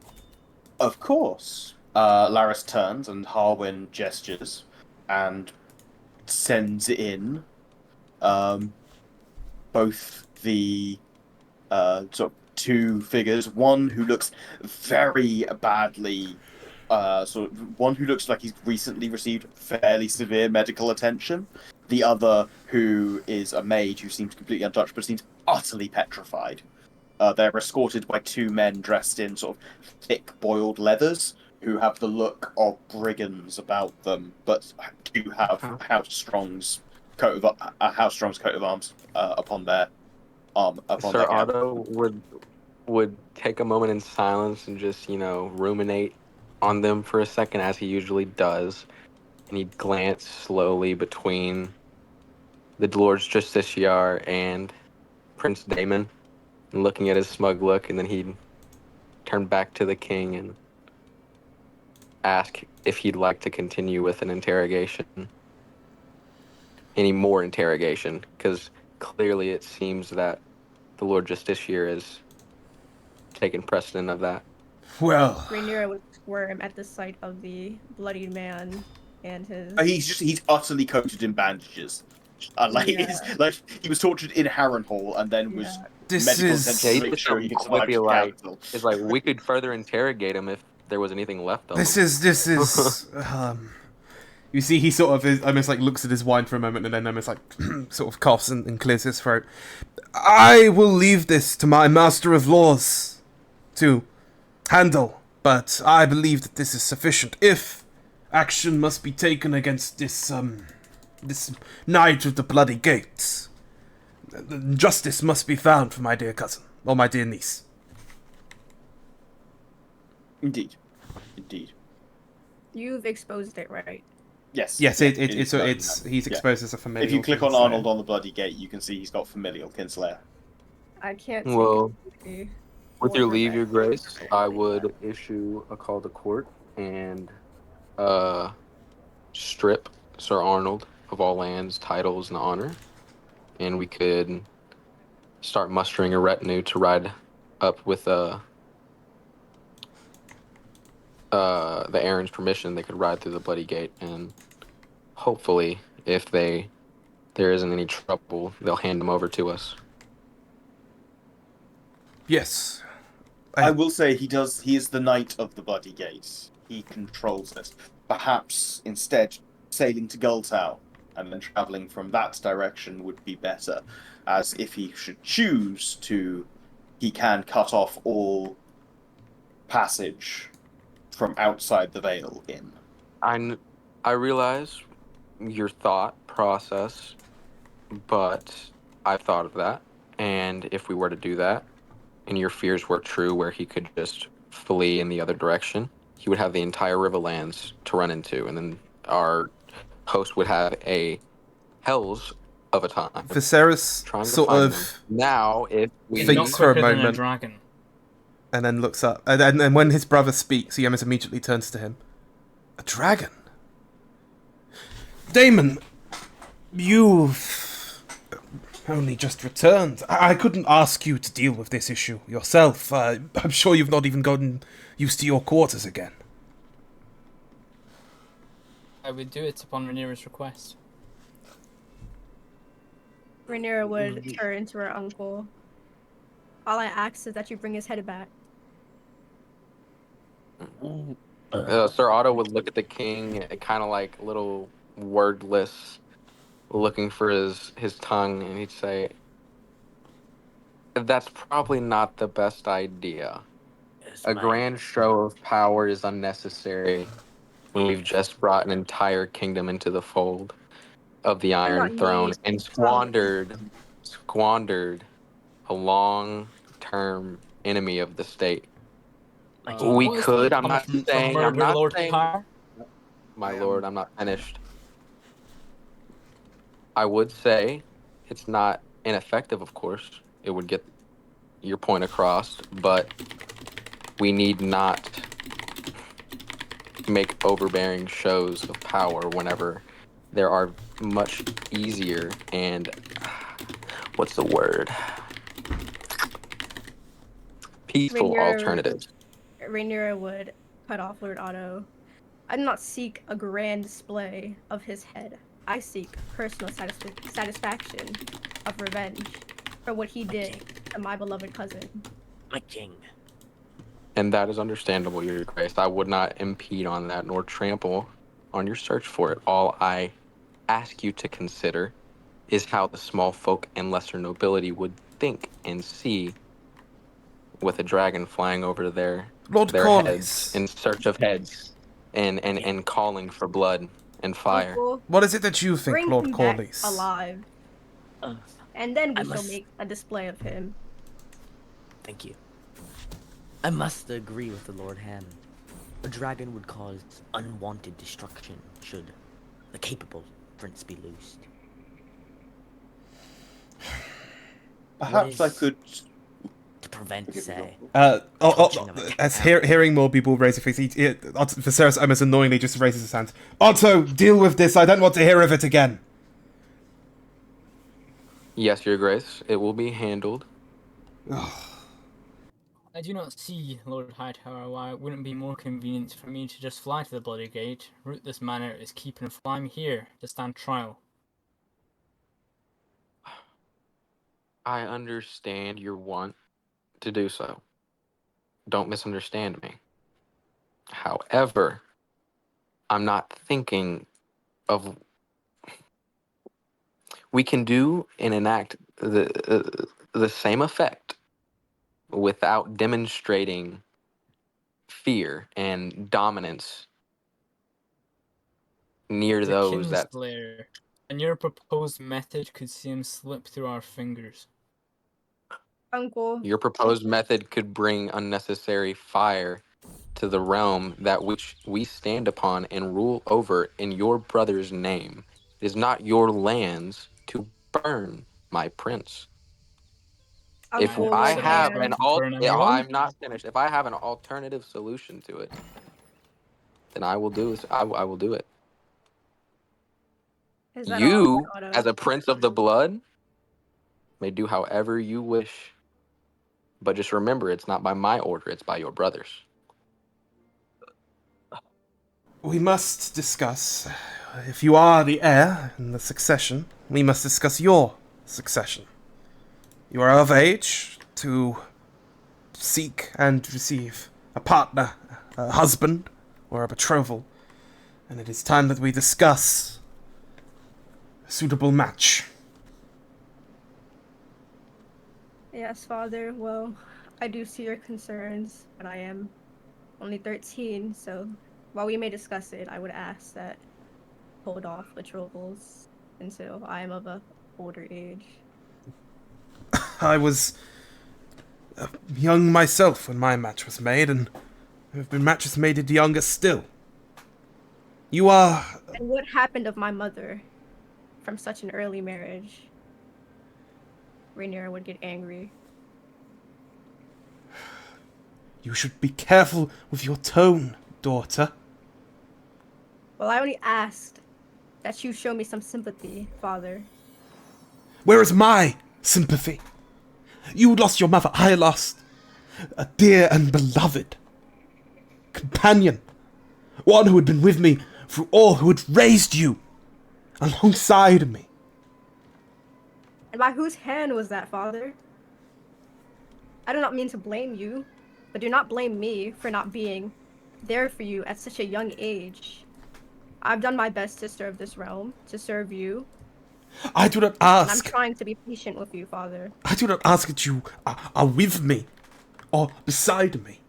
Of course. Laris turns and Harwin gestures and sends in both the sort of two figures. One who looks very badly, one who looks like he's recently received fairly severe medical attention. The other who is a maid who seems completely untouched but seems utterly petrified. They're escorted by two men dressed in sort of thick boiled leathers who have the look of brigands about them, but do have House Strong's coat of arms upon their Sir their gown. Otto would take a moment in silence and just, ruminate on them for a second, as he usually does, and he'd glance slowly between the Lord's Justiciar and Prince Daemon, and looking at his smug look, and then he'd turn back to the king and ask if he'd like to continue with an interrogation. Any more interrogation, because clearly it seems that the Lord Justiciar is taking precedent of that. Well, Rhaenyra would squirm at the sight of the bloodied man and his. He's utterly coated in bandages. He was tortured in Harrenhal and then was medical attention to make sure he could survive the capital. It's like we could further interrogate him if there was anything left of him. This is. You see, he sort of is, almost like looks at his wine for a moment and then almost like sort of coughs and clears his throat. I will leave this to my master of laws to handle, but I believe that this is sufficient. If action must be taken against this Knight of the Bloody Gates, justice must be found for my dear cousin, or my dear niece. Indeed. You've exposed it, right? Yes. Yes, he's exposed as a familial. If you click on kinslayer. Arnold on the Bloody Gate, you can see he's got familial kinslayer. I can't. Well, with your leave, your grace, I would issue a call to court and strip Sir Arnold of all lands, titles, and honor, and we could start mustering a retinue to ride up with the Aaron's permission. They could ride through the Bloody Gate, and hopefully, if there isn't any trouble, they'll hand him over to us. Yes. I will say he is the Knight of the Bloody Gate. He controls it. Perhaps instead sailing to Gulltown and then travelling from that direction would be better, as if he should choose to, he can cut off all passage from outside the Vale in. I realize your thought process, but I've thought of that, and if we were to do that, and your fears were true where he could just flee in the other direction, he would have the entire Riverlands to run into, and then our host would have a hells of a time. Viserys sort of them. Now, if we thinks for a moment, dragon. and then looks up, and then when his brother speaks, he almost immediately turns to him. A dragon? Daemon, you've only just returned. I couldn't ask you to deal with this issue yourself. I'm sure you've not even gotten used to your quarters again. I would do it upon Rhaenyra's request. Rhaenyra would turn to her uncle. All I ask is that you bring his head back. Sir Otto would look at the king, kind of like a little wordless, looking for his tongue, and he'd say, "That's probably not the best idea. A grand show of power is unnecessary when we've just brought an entire kingdom into the fold of the Iron Throne and squandered a long-term enemy of the state." We could. I'm not saying. My lord, I'm not finished. I would say it's not ineffective. Of course, it would get your point across, but we need not make overbearing shows of power whenever there are much easier and what's the word? Peaceful alternatives. Rhaenyra would cut off Lord Otto. I do not seek a grand display of his head. I seek personal satisfaction of revenge for what he did to my beloved cousin. My king. And that is understandable, Your Grace. I would not impede on that nor trample on your search for it. All I ask you to consider is how the small folk and lesser nobility would think and see with a dragon flying over their heads in search of heads and calling for blood and fire. Uncle, What is it that you think, bring Lord him back Corlys? alive, and then we I shall must- make a display of him. Thank you. I must agree with the Lord Ham. A dragon would cause unwanted destruction should the capable prince be loosed. Perhaps I could... To prevent, say... As hearing more people raise their face, Viserys almost annoyingly just raises his hand. Otto, deal with this. I don't want to hear of it again. Yes, Your Grace. It will be handled. I do not see, Lord Hightower, why it wouldn't be more convenient for me to just fly to the Bloody Gate, route this manor as keep and fly me here to stand trial. I understand your want to do so. Don't misunderstand me. However, I'm not thinking of... We can do and enact the same effect without demonstrating fear and dominance near The those that... Kinslayer, and your proposed method could see him slip through our fingers. Uncle. Your proposed method could bring unnecessary fire to the realm that which we stand upon and rule over in your brother's name. It is not your lands to burn, my prince. If Uncle, I Lord have Ham. I'm not finished. If I have an alternative solution to it, then I will do it. I will do it. Is that all, Lord You, Otto? as a prince of the blood, may do however you wish. But just remember, it's not by my order, it's by your brother's. We must discuss. If you are the heir in the succession, we must discuss your succession. You are of age to seek and receive a partner, a husband, or a betrothal, and it is time that we discuss a suitable match. Yes, Father. Well, I do see your concerns, but I am only 13, so while we may discuss it, I would ask that hold off betrothals until I am of a older age. I was young myself when my match was made, and there have been matches made at younger still. You are... And what happened of my mother from such an early marriage? Rhaenyra would get angry. You should be careful with your tone, daughter. Well, I only asked that you show me some sympathy, Father. Where is my sympathy? You lost your mother. I lost a dear and beloved companion. One who had been with me through all, who had raised you alongside me. And by whose hand was that, Father? I do not mean to blame you, but do not blame me for not being there for you at such a young age. I've done my best to serve this realm, to serve you. I do not And I'm ask. trying to be patient with you, Father. I do not ask that you are with me or beside me.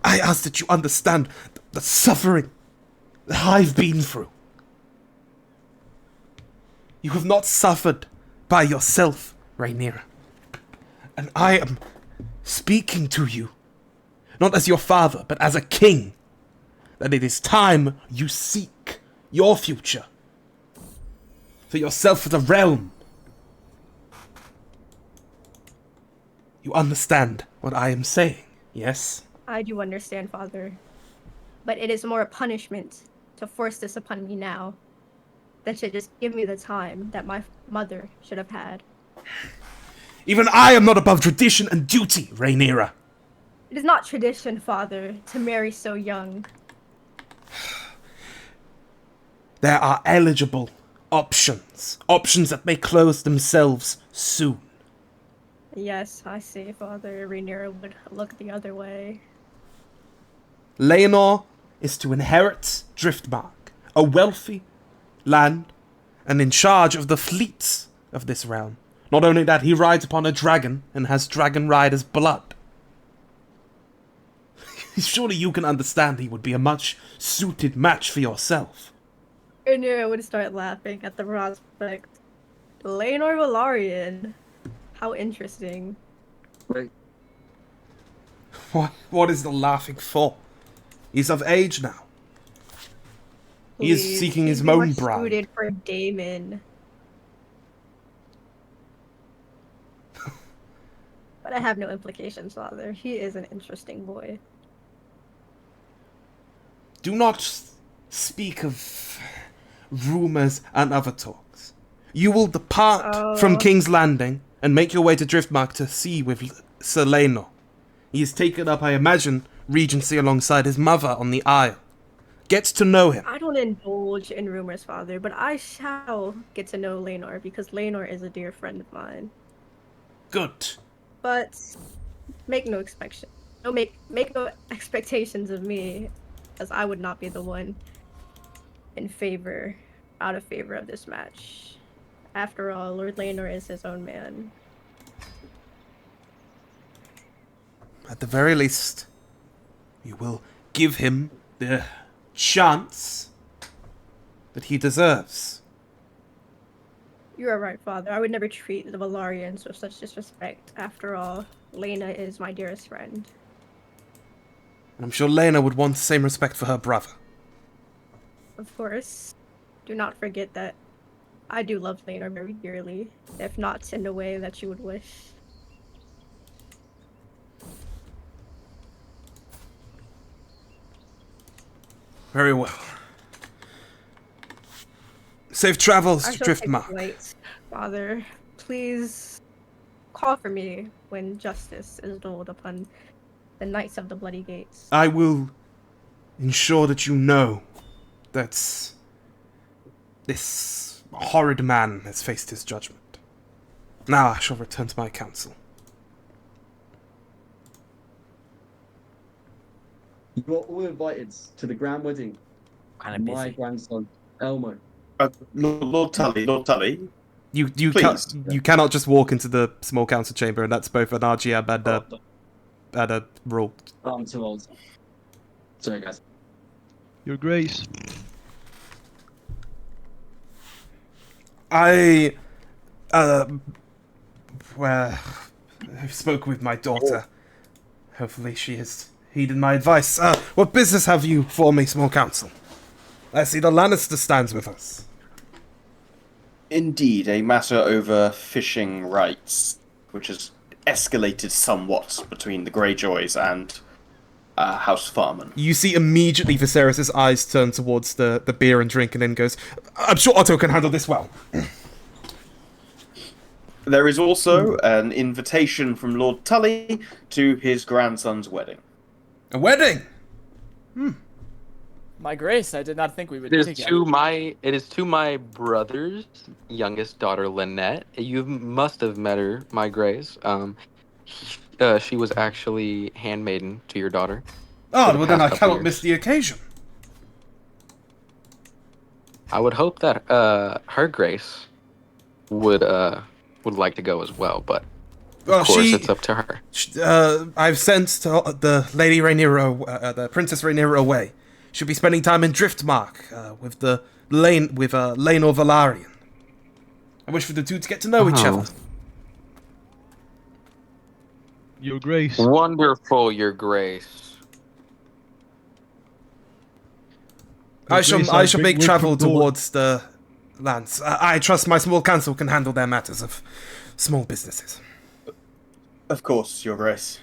I ask that you understand the suffering that I've been through. You have not suffered by yourself, Rhaenyra. And I am speaking to you, not as your father, but as a king, that it is time you seek your future. For yourself, for the realm. You understand what I am saying, yes? I do understand, Father. But it is more a punishment to force this upon me now than to just give me the time that my mother should have had. Even I am not above tradition and duty, Rhaenyra. It is not tradition, Father, to marry so young. There are eligible options. Options that may close themselves soon. Yes, I see, Father. Rhaenyra would look the other way. Laenor is to inherit Driftmark, a wealthy land, and in charge of the fleets of this realm. Not only that, he rides upon a dragon and has dragon rider's blood. Surely you can understand he would be a much suited match for yourself. Rhaenyra would start laughing at the prospect. Laenor Velaryon. How interesting. Wait. What is the laughing for? He's of age now. He is Please, seeking his he'd be more own bride. suited for Daemon. But I have no implications, Father. He is an interesting boy. Do not speak of rumors and other talks. You will depart from King's Landing and make your way to Driftmark to sea with Sir Laenor. He has taken up, I imagine, regency alongside his mother on the Isle. Get to know him. I don't indulge in rumors, Father, but I shall get to know Laenor because Laenor is a dear friend of mine. Good. But make no expectations of me, as I would not be the one out of favor of this match. After all, Lord Laenor is his own man. At the very least, you will give him the chance that he deserves. You are right, Father. I would never treat the Velaryons with such disrespect. After all, Lena is my dearest friend. And I'm sure Laena would want the same respect for her brother. Of course. Do not forget that I do love Lena very dearly, if not in the way that you would wish. Very well. Safe travels I to shall take Driftmark. flight, Father. Please call for me when justice is doled upon the Knights of the Bloody Gates. I will ensure that you know that this horrid man has faced his judgment. Now I shall return to my council. You are all invited to the grand wedding. Kind of My busy. grandson, Elmo. Lord Tully. You Please. you cannot just walk into the small council chamber, and that's both an RGM and a rule. I'm too old. Sorry, guys. Your Grace. I spoke with my daughter. Hopefully she has heeded my advice. What business have you for me, small council? I see the Lannister stands with us. Indeed, a matter over fishing rights, which has escalated somewhat between the Greyjoys and House Farman. You see immediately Viserys' eyes turn towards the beer and drink and then goes, I'm sure Otto can handle this well. There is also an invitation from Lord Tully to his grandson's wedding. A wedding? My Grace, I did not think we would It be is together. it is to my brother's youngest daughter, Lynette. You must have met her, my Grace. She was actually handmaiden to your daughter. Oh, well then I cannot miss the occasion. I would hope that her Grace would like to go as well, but of course it's up to her. I've sent the Lady Rhaenyra, the Princess Rhaenyra away. She'll be spending time in Driftmark with Laenor Velaryon. I wish for the two to get to know each other. Your Grace. Wonderful, Your Grace. I shall make travel towards the lands. I trust my small council can handle their matters of small businesses. Of course, Your Grace.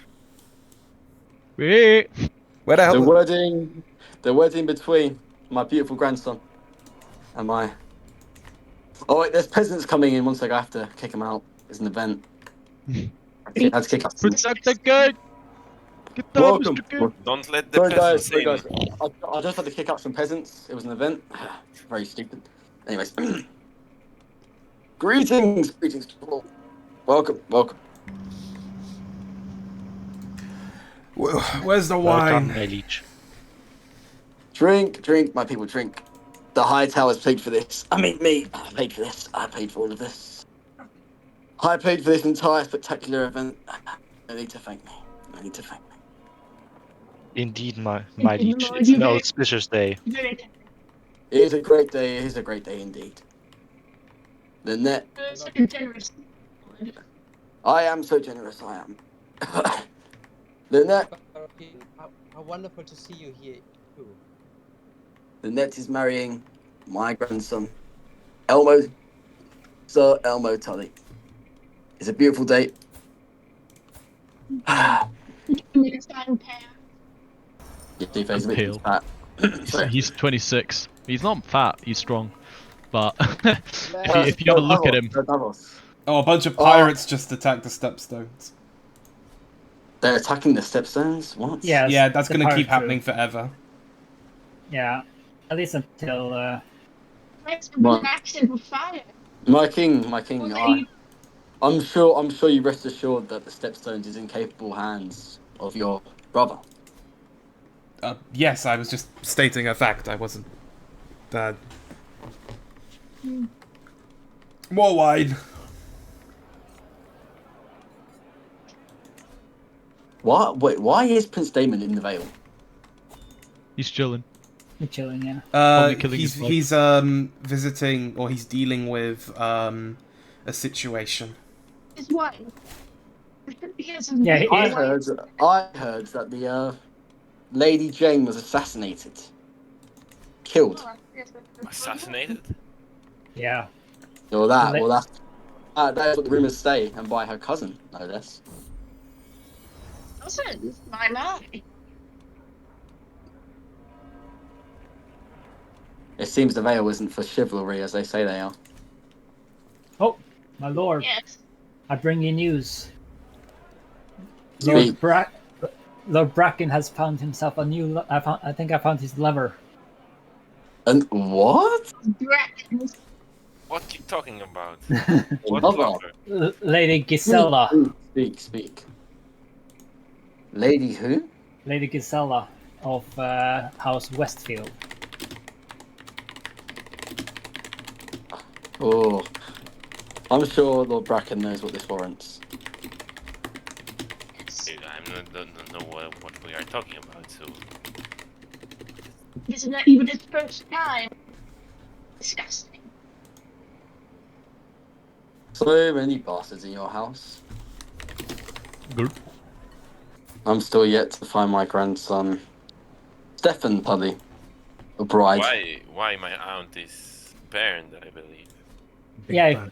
Wait. Where the The hell? wedding between my beautiful grandson and my. Oh wait, there's peasants coming in. One sec, I have to kick them out. It's an event. I had to kick out. Protect the gate. Get down, Welcome. Mr. King. Don't let the Sorry guys, peasants in. I just had to kick out some peasants. It was an event. Very stupid. Anyways, greetings to all. Welcome. Where's the Welcome, wine? my liege. Drink, my people, drink. The High Towers paid for this. I mean, me. I paid for this. I paid for all of this. I paid for this entire spectacular event. No need to thank me. Indeed, my liege. It's an auspicious day. It is a great day. It is a great day indeed. The net. I am so generous. I am. The net. How wonderful to see you here, too. The net is marrying my grandson, Elmo, Sir Elmo Tully. It's a beautiful day. He's a bit Pale. fat. He's 26. He's not fat. He's strong. But if you have a look at him, Oh, a bunch of pirates just attacked the Stepstones. They're attacking the Stepstones? What? Yeah, that's gonna keep happening forever. Yeah, at least until. My king, I'm sure you rest assured that the Stepstones is in capable hands of your brother. Yes, I was just stating a fact. I wasn't. More wine. What? Wait, why is Prince Daemon in the Vale? he's chilling. You're chilling, yeah. He's visiting, or he's dealing with a situation. His wife. Yeah, I heard that the Lady Jane was assassinated, killed. Assassinated? Yeah. Or that. Well, that's what the rumors say, and by her cousin, no less. Listen, my mom. It seems the Vale isn't for chivalry as they say they are. Oh, my lord. Yes. I bring you news. Speak. Lord Bracken has found himself a new. I think I found his lover. And what? Dragons. What are you talking about? What lover? Lady Gisela. Speak. Lady who? Lady Gisela of House Westfield. Oh, I'm sure Lord Bracken knows what this warrants. I don't know what we are talking about, so... This is not even his first time. Disgusting. So many bastards in your house. Good. I'm still yet to find my grandson, Stefan Tully, a bride. Why my aunt is burned, I believe. Yeah,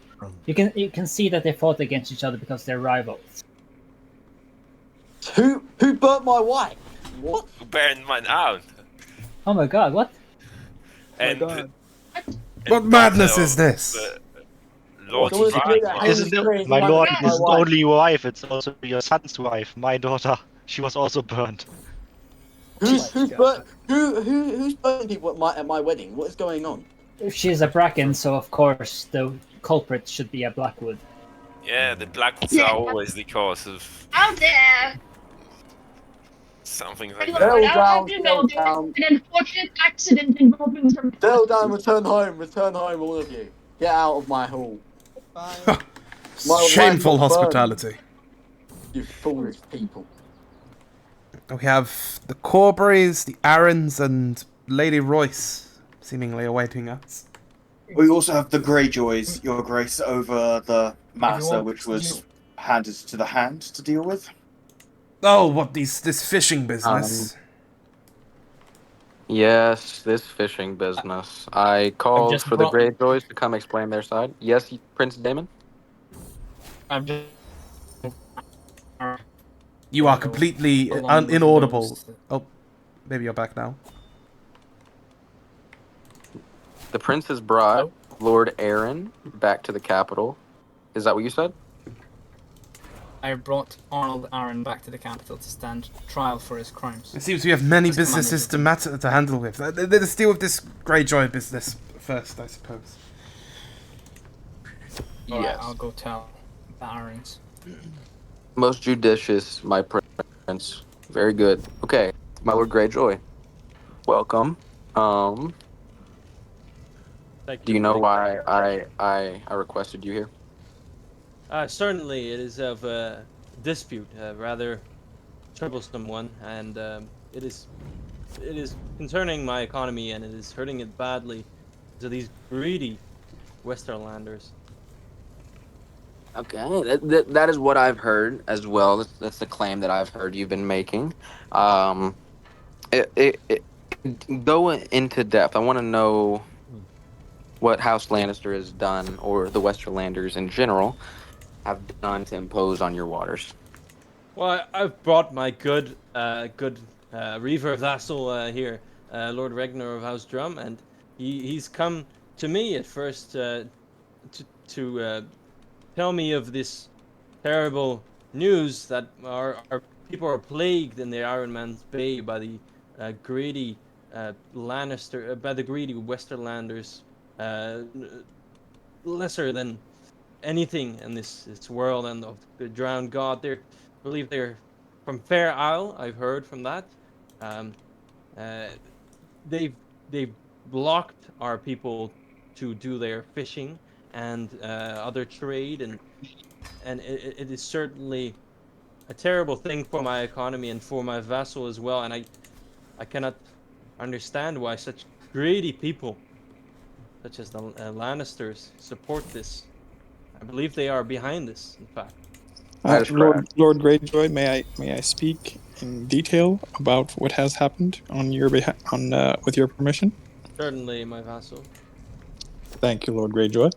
you can see that they fought against each other because they're rivals. Who burnt my wife? What? Who burned my aunt? Oh my god, what? And, What madness is this? Lord My lord, his only wife. It's also your son's wife. My daughter, she was also burned. Who's burning people at my wedding? What is going on? She's a Bracken, so of course the culprit should be a Blackwood. Yeah, the Blackwoods are always the cause of Out there! something like Lord, that. I'll have you know there was an unfortunate accident involving some. Settle down, return home, all of you. Get out of my hall. Shameful hospitality. You foolish people. We have the Corburys, the Arryns, and Lady Royce seemingly awaiting us. We also have the Greyjoys, Your Grace, over the matter which was handed to the Hand to deal with. Oh, what this fishing business? Yes, this fishing business. I called for the Greyjoys to come explain their side. Yes, Prince Daemon? I'm just You are completely along with inaudible. those- Oh, maybe you're back now. The prince has brought Lord Aaron back to the capital. Is that what you said? I brought Arnold Aaron back to the capital to stand trial for his crimes. It seems we have many As commander businesses of the- to handle with. Let's deal with this Greyjoy business first, I suppose. Alright, I'll go tell the Aarons. Most judicious, my prince. Very good. Okay, my Lord Greyjoy. Welcome. Do you know why I requested you here? Certainly, it is of a dispute, a rather troublesome one, and it is concerning my economy, and it is hurting it badly to these greedy Westerlanders. Okay, that is what I've heard as well. That's the claim that I've heard you've been making. Go into depth. I want to know what House Lannister has done, or the Westerlanders in general, have done to impose on your waters. Well, I've brought my good Reaver vassal here, Lord Regner of House Drum, and he's come to me at first to tell me of this terrible news that our people are plagued in the Iron Man's Bay by the greedy Lannister, by the greedy Westerlanders, lesser than anything in this world, and of the drowned god. I believe they're from Fair Isle. I've heard from that. Um, they've blocked our people to do their fishing and other trade, and it is certainly a terrible thing for my economy and for my vassal as well. And I cannot understand why such greedy people, such as the Lannisters, support this. I believe they are behind this, in fact. Lord Greyjoy, may I speak in detail about what has happened on your behalf, with your permission? Certainly, my vassal. Thank you, Lord Greyjoy.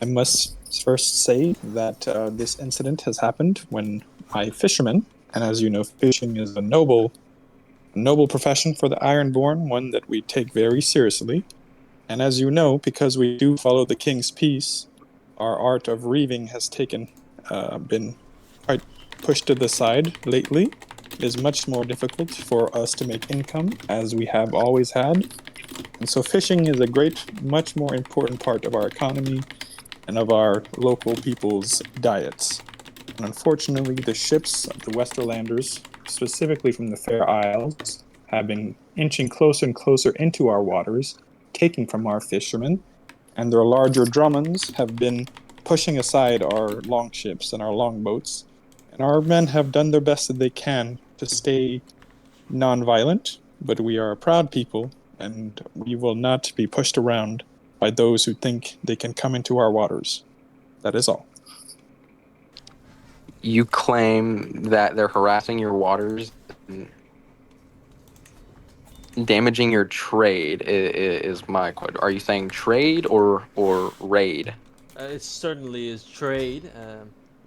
I must first say that this incident has happened when my fishermen, and as you know, fishing is a noble profession for the Ironborn, one that we take very seriously. And as you know, because we do follow the king's peace, our art of reaving has been quite pushed to the side lately. It is much more difficult for us to make income, as we have always had. And so fishing is much more important part of our economy and of our local people's diets. And unfortunately, the ships of the Westerlanders, specifically from the Fair Isles, have been inching closer and closer into our waters, taking from our fishermen, and their larger drummonds have been pushing aside our longships and our longboats, and our men have done their best that they can to stay non-violent, but we are a proud people, and we will not be pushed around by those who think they can come into our waters. That is all. You claim that they're harassing your waters and damaging your trade is my question. Are you saying trade or raid? It certainly is trade.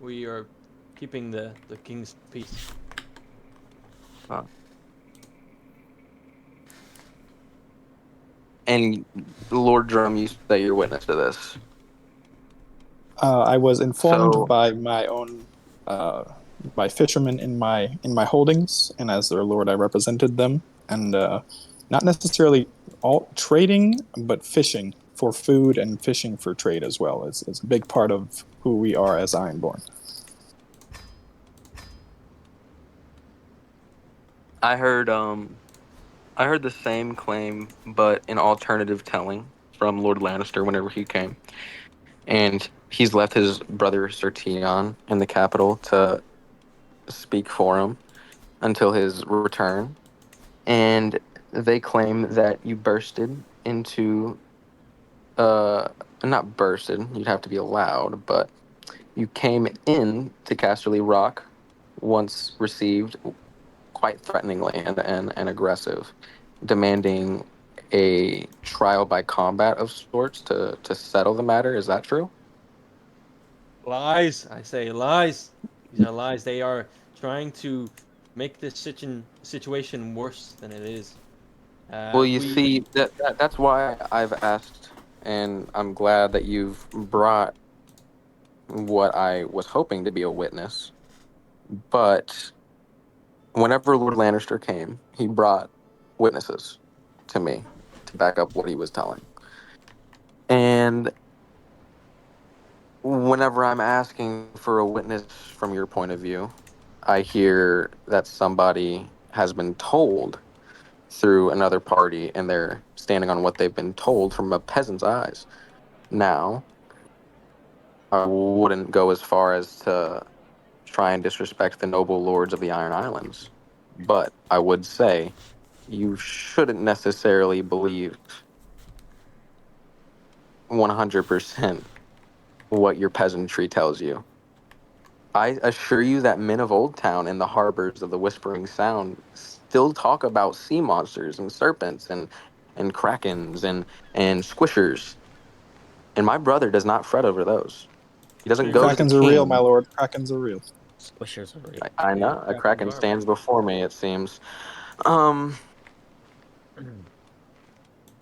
We are keeping the king's peace. And Lord Drum, you say you're witness to this. I was informed by my own by fishermen in my holdings, and as their lord, I represented them, and not necessarily all trading, but fishing for food and fishing for trade as well. It's a big part of who we are as Ironborn. I heard the same claim, but an alternative telling from Lord Lannister whenever he came, and he's left his brother Sir Tion in the capital to speak for him until his return, and they claim that you bursted into not bursted, you'd have to be allowed, but you came in to Casterly Rock once received quite threateningly and aggressive, demanding a trial by combat of sorts to settle the matter. Is that true? Lies, I say lies. These are lies. They are trying to make this situation worse than it is. Well, you see, that's why I've asked, and I'm glad that you've brought what I was hoping to be a witness. But whenever Lord Lannister came, he brought witnesses to me to back up what he was telling. And whenever I'm asking for a witness from your point of view, I hear that somebody has been told through another party and they're standing on what they've been told from a peasant's eyes. Now, I wouldn't go as far as to try and disrespect the noble lords of the Iron Islands, but I would say you shouldn't necessarily believe 100% what your peasantry tells you. I assure you that men of Old Town in the harbors of the Whispering Sound still talk about sea monsters and serpents and krakens and squishers. And my brother does not fret over those. He doesn't go to the Krakens are real, my king. lord. Krakens are real. Squishers are real. I know a kraken stands before me. It seems. I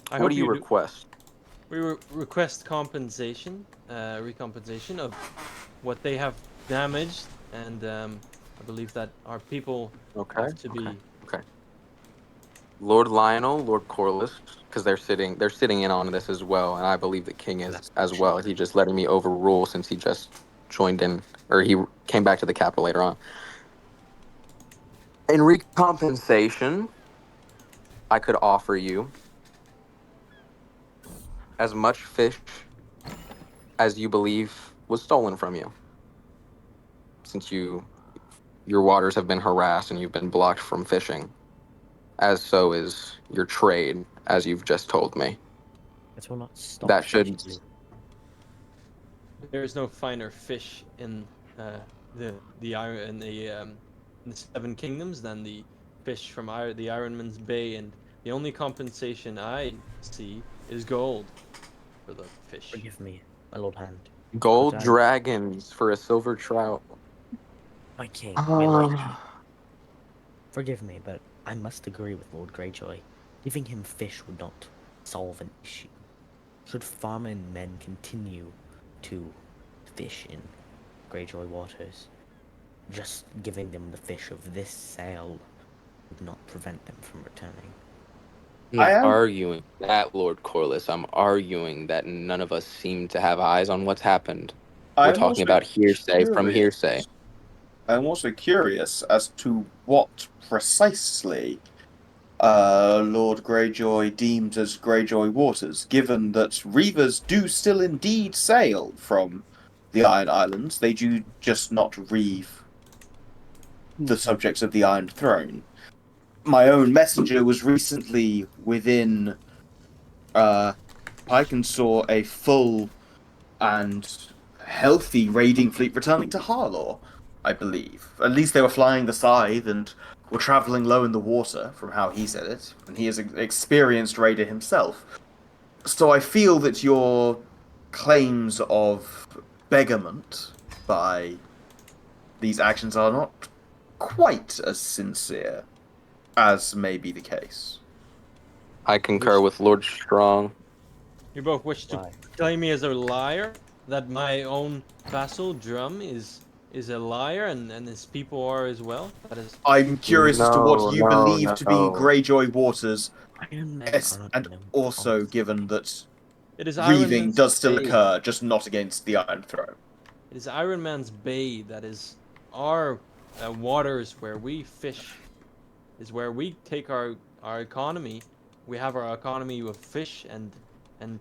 What hope do you you do. request? We request compensation, recompensation of what they have damaged, and I believe that our people have to be. Okay. Lord Lionel, Lord Corlys, because they're sitting in on this as well, and I believe the king is as well. He just letting me overrule since he just joined in, or he came back to the capital later on. In recompensation, I could offer you as much fish as you believe was stolen from you, since your waters have been harassed and you've been blocked from fishing, as so is your trade, as you've just told me. It will not stop. That should. There is no finer fish in the iron in the Seven Kingdoms than the fish from the Ironman's Bay, and the only compensation I see is gold for the fish. Forgive me, my lord hand. Gold But dragons for a silver trout. my king, my lord king. Forgive me, but I must agree with Lord Greyjoy. Giving him fish would not solve an issue. Should farming men continue to fish in Greyjoy waters, just giving them the fish of this sale would not prevent them from returning. I'm not arguing that, Lord Corlys. I'm arguing that none of us seem to have eyes on what's happened. We're talking about hearsay from hearsay. I'm also curious as to what precisely Lord Greyjoy deemed as Greyjoy waters, given that reavers do still indeed sail from the Iron Islands. They do just not reave the subjects of the Iron Throne. My own messenger was recently within Pike and saw a full and healthy raiding fleet returning to Harlaw, I believe. At least they were flying the Scythe and were travelling low in the water, from how he said it, and he is an experienced raider himself. So I feel that your claims of beggarment by these actions are not quite as sincere as may be the case. I concur with Lord Strong. You both wish to claim me as a liar? That my own vassal Drum is a liar, and his people are as well? That is. I'm curious as to what you believe to be Greyjoy waters, and also given that it is reaving Ironman's does still Bay. occur, just not against the Iron Throne. It is Ironman's Bay that is our waters where we fish, is where we take our economy. We have our economy with fish and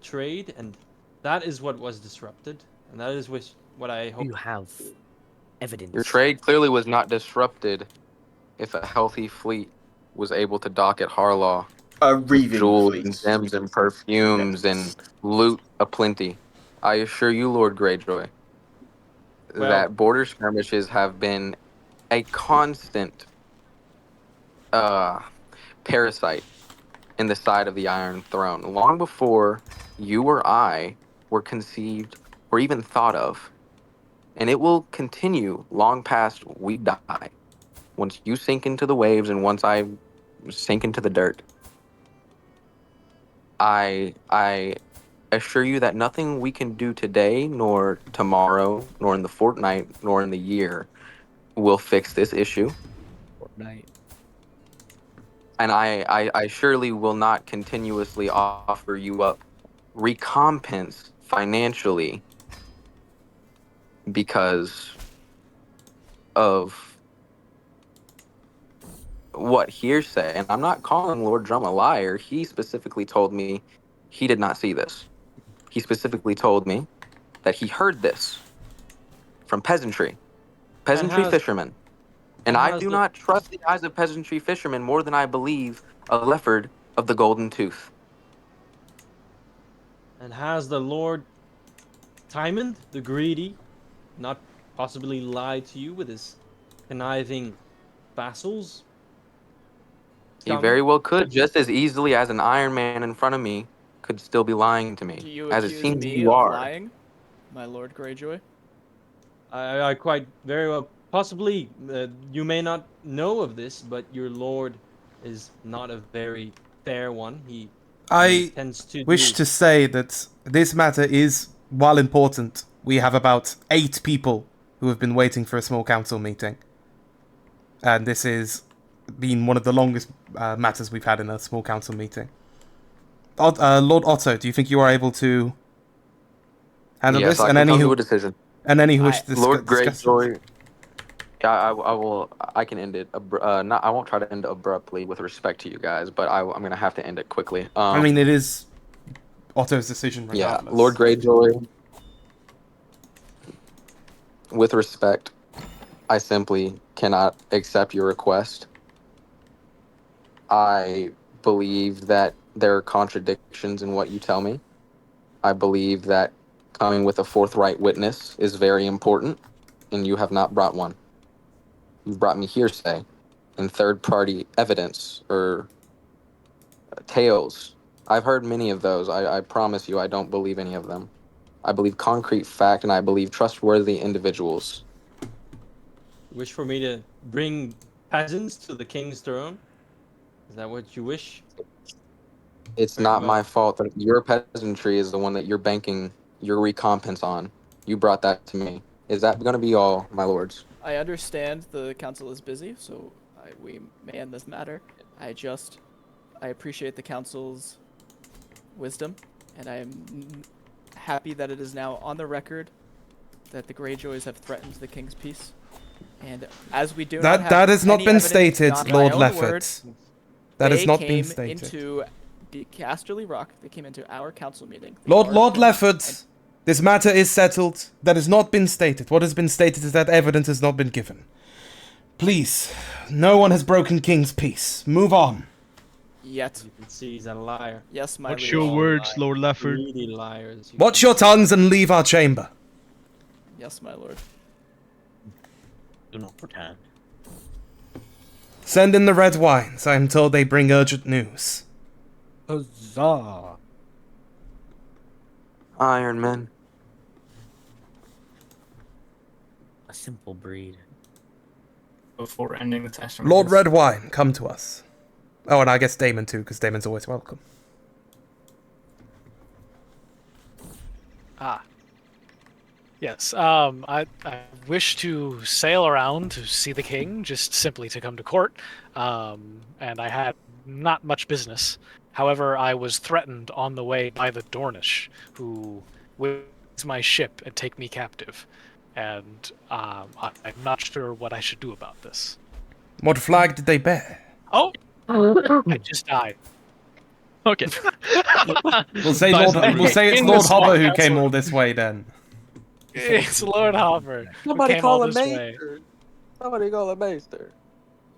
trade, and that is what was disrupted, and that is what I hope. You have evidence. Your trade clearly was not disrupted if a healthy fleet was able to dock at Harlaw. A reaving jewels fleet. and gems and perfumes and loot aplenty. I assure you, Lord Greyjoy, that border skirmishes have been a constant parasite in the side of the Iron Throne, long before you or I were conceived or even thought of. And it will continue long past we die. Once you sink into the waves and once I sink into the dirt. I assure you that nothing we can do today, nor tomorrow, nor in the fortnight, nor in the year will fix this issue. Fortnite. And I surely will not continuously offer you up recompense financially because of what hearsay. And I'm not calling Lord Drum a liar. He specifically told me he did not see this. He specifically told me that he heard this from peasantry fishermen. And I do not trust the eyes of peasantry fishermen more than I believe a leopard of the golden tooth. And has the Lord Timon, the greedy, not possibly lied to you with his conniving vassals? He very well could, just as easily as an Iron Man in front of me could still be lying to me, Do you as it accuse seems me you of are. lying, my Lord Greyjoy? I quite very well, possibly, you may not know of this, but your lord is not a very fair one. He I tends to wish do... to say that this matter is, while important, we have about 8 people who have been waiting for a small council meeting. And this has been one of the longest matters we've had in a small council meeting. Lord Otto, do you think you are able to handle Yes, this? I And can any come to who a decision. and any who wish to Lord discuss. Greyjoy, yeah, I will. I can end it. Not. I won't try to end it abruptly with respect to you guys, but I'm gonna have to end it quickly. I mean, it is Otto's decision, regardless. Yeah, Lord Greyjoy. With respect, I simply cannot accept your request. I believe that there are contradictions in what you tell me. I believe that coming with a forthright witness is very important, and you have not brought one. You've brought me hearsay and third-party evidence or tales. I've heard many of those. I promise you I don't believe any of them. I believe concrete fact, and I believe trustworthy individuals. Wish for me to bring peasants to the king's throne? Is that what you wish? It's Very not well. my fault that your peasantry is the one that you're banking your recompense on. You brought that to me. Is that going to be all, my lords? I understand the council is busy, so we may end this matter. I appreciate the council's wisdom, and I am happy that it is now on the record that the Greyjoys have threatened the king's peace. And as we do not have that has not any been evidence stated, beyond Lord my own Lefford. word, That has they not been came stated. into Casterly Rock. They came into our council meeting. They Lord barged in Lefford, this matter is settled. That has not been stated. What has been stated is that evidence has not been given. Please, no one has broken King's peace. Move on. Yet. You can see he's a liar. Yes, my What's liege. your words, Lord Lefford? Greedy liars. Watch your tongues and leave our chamber. Yes, my lord. Do not pretend. Send in the red wines. I am told they bring urgent news. Huzzah! Iron Men. A simple breed. Before ending the testament. Lord Redwine, come to us. Oh, and I guess Daemon too, because Daemon's always welcome. Ah. Yes, I wish to sail around to see the king, just simply to come to court, and I had not much business. However, I was threatened on the way by the Dornish, who will seize my ship and take me captive, and I'm not sure what I should do about this. What flag did they bear? Oh! I just died. Okay. We'll say it's Lord Hopper who came all this way then. It's Lord Hopper. Somebody who came call all him this way. Maester. Somebody call him Maester.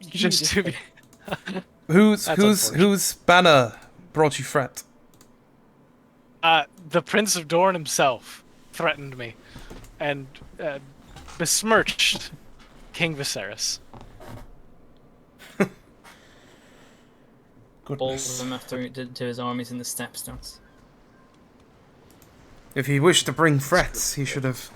Just to be. Whose banner brought you fret? The Prince of Dorne himself threatened me, and besmirched King Viserys. All of them after to his armies in the Stepstones. If he wished to bring threats, he should have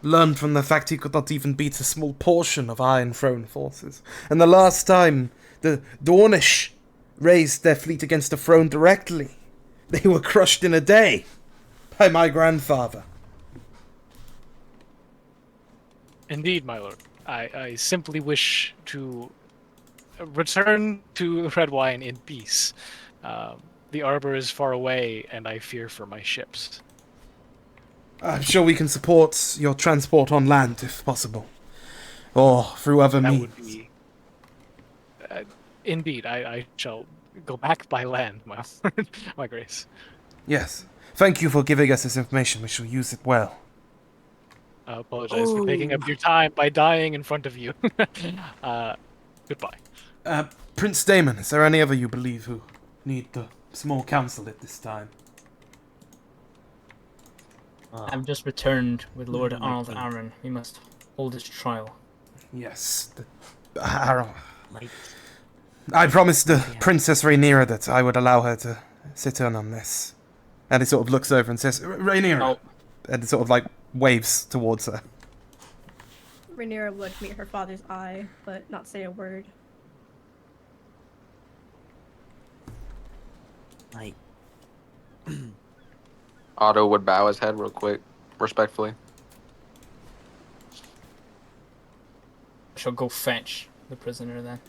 learned from the fact he could not even beat a small portion of Iron Throne forces. And the last time the Dornish raised their fleet against the throne directly, they were crushed in a day by my grandfather. Indeed, my lord. I simply wish to return to red wine in peace. The arbor is far away, and I fear for my ships. I'm sure we can support your transport on land, if possible. Or through other That means. would be... indeed, I shall go back by land, my lord, my grace. Yes. Thank you for giving us this information. We shall use it well. I apologize for taking up your time by dying in front of you. Goodbye. Prince Daemon, is there any other you believe who need the small council at this time? I've just returned with Lord Arnold Arryn. We must hold his trial. Yes. I promised the Princess Rhaenyra that I would allow her to sit in on this. And he sort of looks over and says, Rhaenyra! And sort of like waves towards her. Rhaenyra would meet her father's eye, but not say a word. Like, Otto would bow his head real quick, respectfully. I shall go fetch the prisoner then.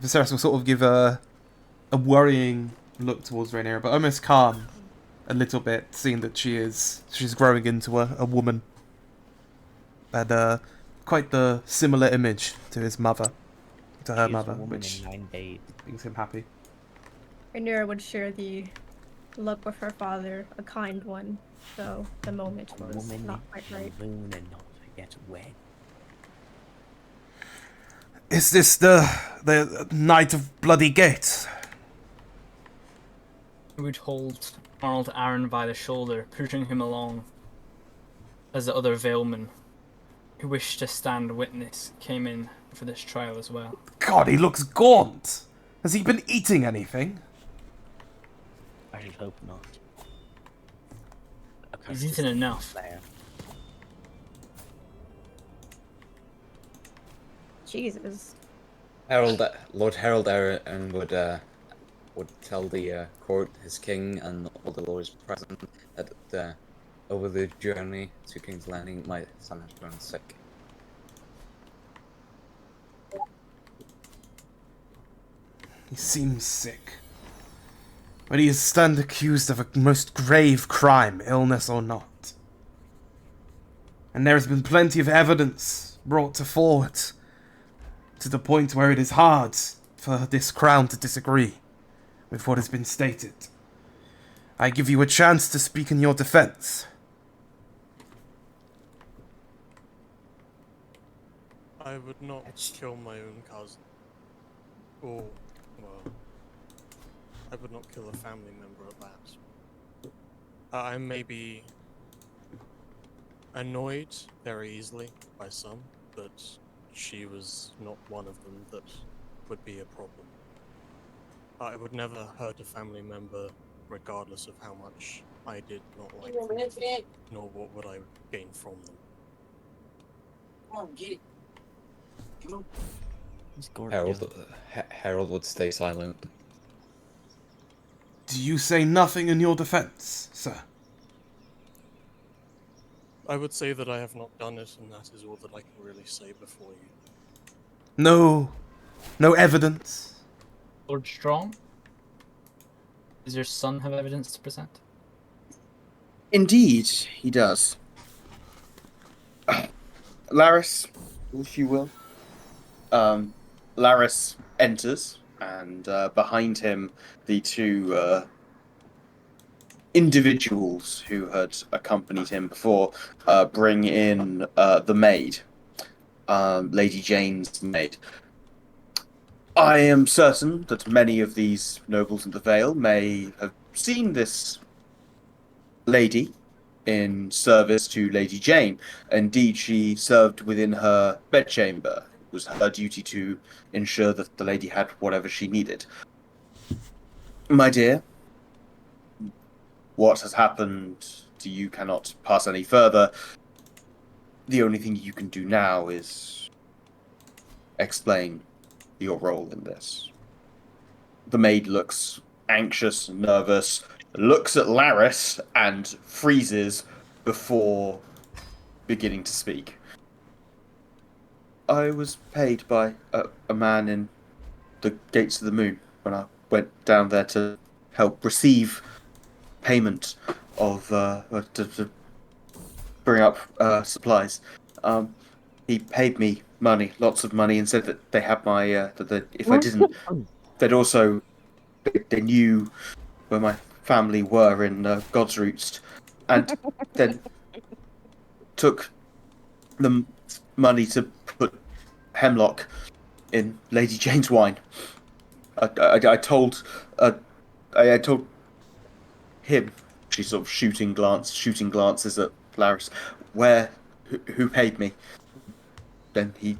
Viserys will sort of give a worrying look towards Rhaenyra, but almost calm a little bit, seeing that she's growing into a woman. And quite the similar image to his mother, to her mother, which makes him happy. Rhaenyra would share the look with her father, a kind one, though the moment was not quite right. Moon and not forget when. Is this the Night of Bloody Gates? He would hold Arnold Arryn by the shoulder, pushing him along as the other Valemen who wished to stand witness came in for this trial as well. God, he looks gaunt. Has he been eating anything? I should hope not. He's eaten enough. Jesus. Lord Harold Arryn would tell the court, his king, and all the lords present that over the journey to King's Landing, my son has grown sick. He seems sick. But he is stand accused of a most grave crime, illness or not. And there has been plenty of evidence brought forward to the point where it is hard for this crown to disagree with what has been stated. I give you a chance to speak in your defense. I would not kill my own cousin. Or, well, I would not kill a family member at that. I may be annoyed very easily by some, but she was not one of them that would be a problem. I would never hurt a family member regardless of how much I did not like them, nor what would I gain from them. Come on, get it. Harold would stay silent. Do you say nothing in your defense, sir? I would say that I have not done it, and that is all that I can really say before you. No evidence? Lord Strong? Does your son have evidence to present? Indeed, he does. Laris, if you will. Laris enters, and behind him, the two individuals who had accompanied him before bring in the maid, Lady Jane's maid. I am certain that many of these nobles in the Vale may have seen this lady in service to Lady Jane. Indeed, she served within her bedchamber. It was her duty to ensure that the lady had whatever she needed. My dear, what has happened to you cannot pass any further. The only thing you can do now is explain your role in this. The maid looks anxious, nervous, looks at Laris, and freezes before beginning to speak. I was paid by a man in the Gates of the Moon when I went down there to help receive payment of to bring up supplies. He paid me money, lots of money, and said that they had my that if I didn't, they'd also they knew where my family were in God's Roost, and then took the money to put hemlock in Lady Jane's wine. I told I told him. She's sort of shooting glances at Laris. Who paid me? Then he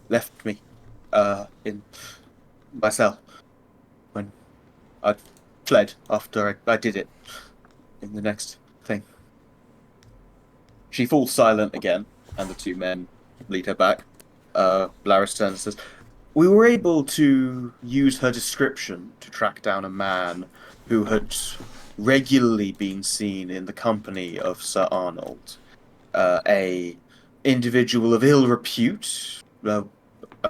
left me in my cell when I fled after I did it in the next thing. She falls silent again, and the two men lead her back. Laris turns and says, "We were able to use her description to track down a man who had regularly been seen in the company of Sir Arnold, a individual of ill repute, a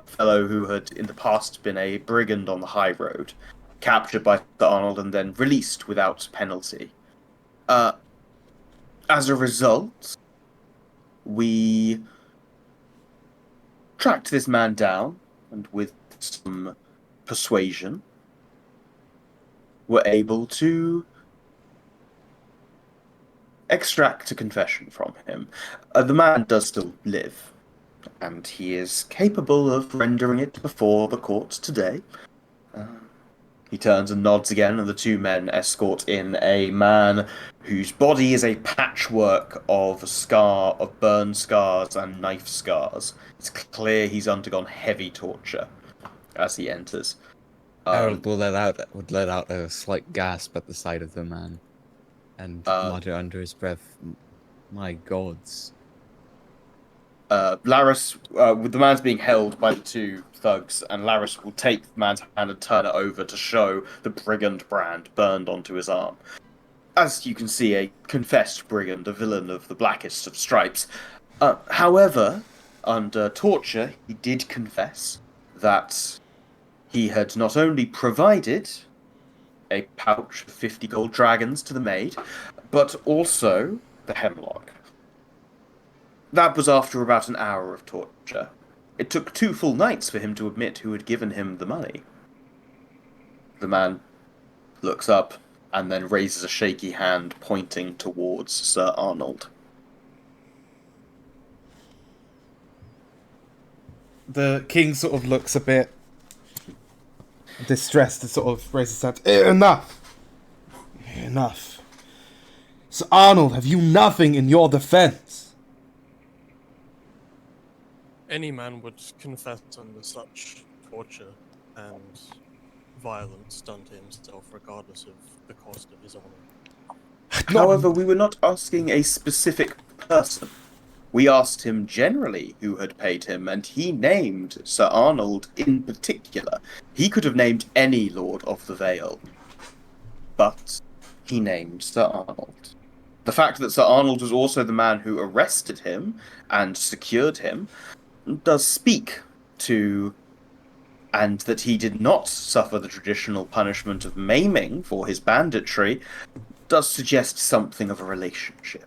fellow who had in the past been a brigand on the high road, captured by Sir Arnold and then released without penalty. As a result, we tracked this man down, and with some persuasion, were able to extract a confession from him. The man does still live, and he is capable of rendering it before the court today." He turns and nods again, and the two men escort in a man whose body is a patchwork of burn scars and knife scars. It's clear he's undergone heavy torture as he enters. Harold will let out a slight gasp at the sight of the man, and mutter under his breath, "My gods." Laris, with the man's being held by the two thugs, and Laris will take the man's hand and turn it over to show the brigand brand burned onto his arm. As you can see, a confessed brigand, a villain of the blackest of stripes. However, under torture, he did confess that he had not only provided a pouch of 50 gold dragons to the maid, but also the hemlock. That was after about an hour of torture. It took 2 full nights for him to admit who had given him the money. The man looks up and then raises a shaky hand pointing towards Sir Arnold. The king sort of looks a bit distressed and sort of raises his hand. Enough! Enough. Sir Arnold, have you nothing in your defense? Any man would confess under such torture and violence done to himself, regardless of the cost of his honor. However, we were not asking a specific person. We asked him generally who had paid him, and he named Sir Arnold in particular. He could have named any Lord of the Vale, but he named Sir Arnold. The fact that Sir Arnold was also the man who arrested him and secured him does speak to, and that he did not suffer the traditional punishment of maiming for his banditry, does suggest something of a relationship.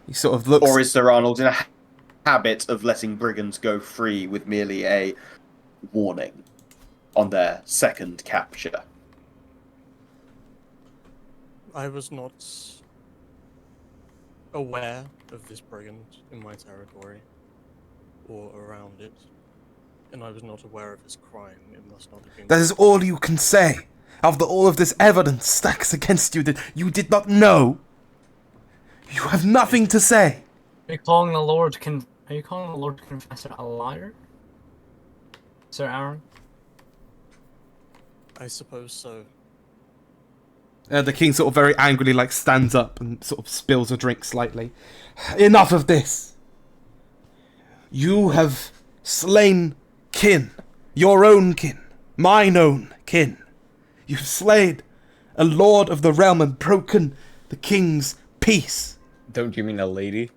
He sort of looks... Or is Sir Arnold in a habit of letting brigands go free with merely a warning on their second capture? I was not aware of this brigand in my territory, or around it, and I was not aware of his crime. It must not have been... That is all you can say. After all of this evidence stacks against you that you did not know, you have nothing to say. Are you calling the Lord Are you calling the Lord Confessor a liar, Sir Aaron? I suppose so. The king sort of very angrily like stands up and sort of spills a drink slightly. Enough of this! You have slain kin. Your own kin. Mine own kin. You've slayed a lord of the realm and broken the king's peace. Don't you mean a lady?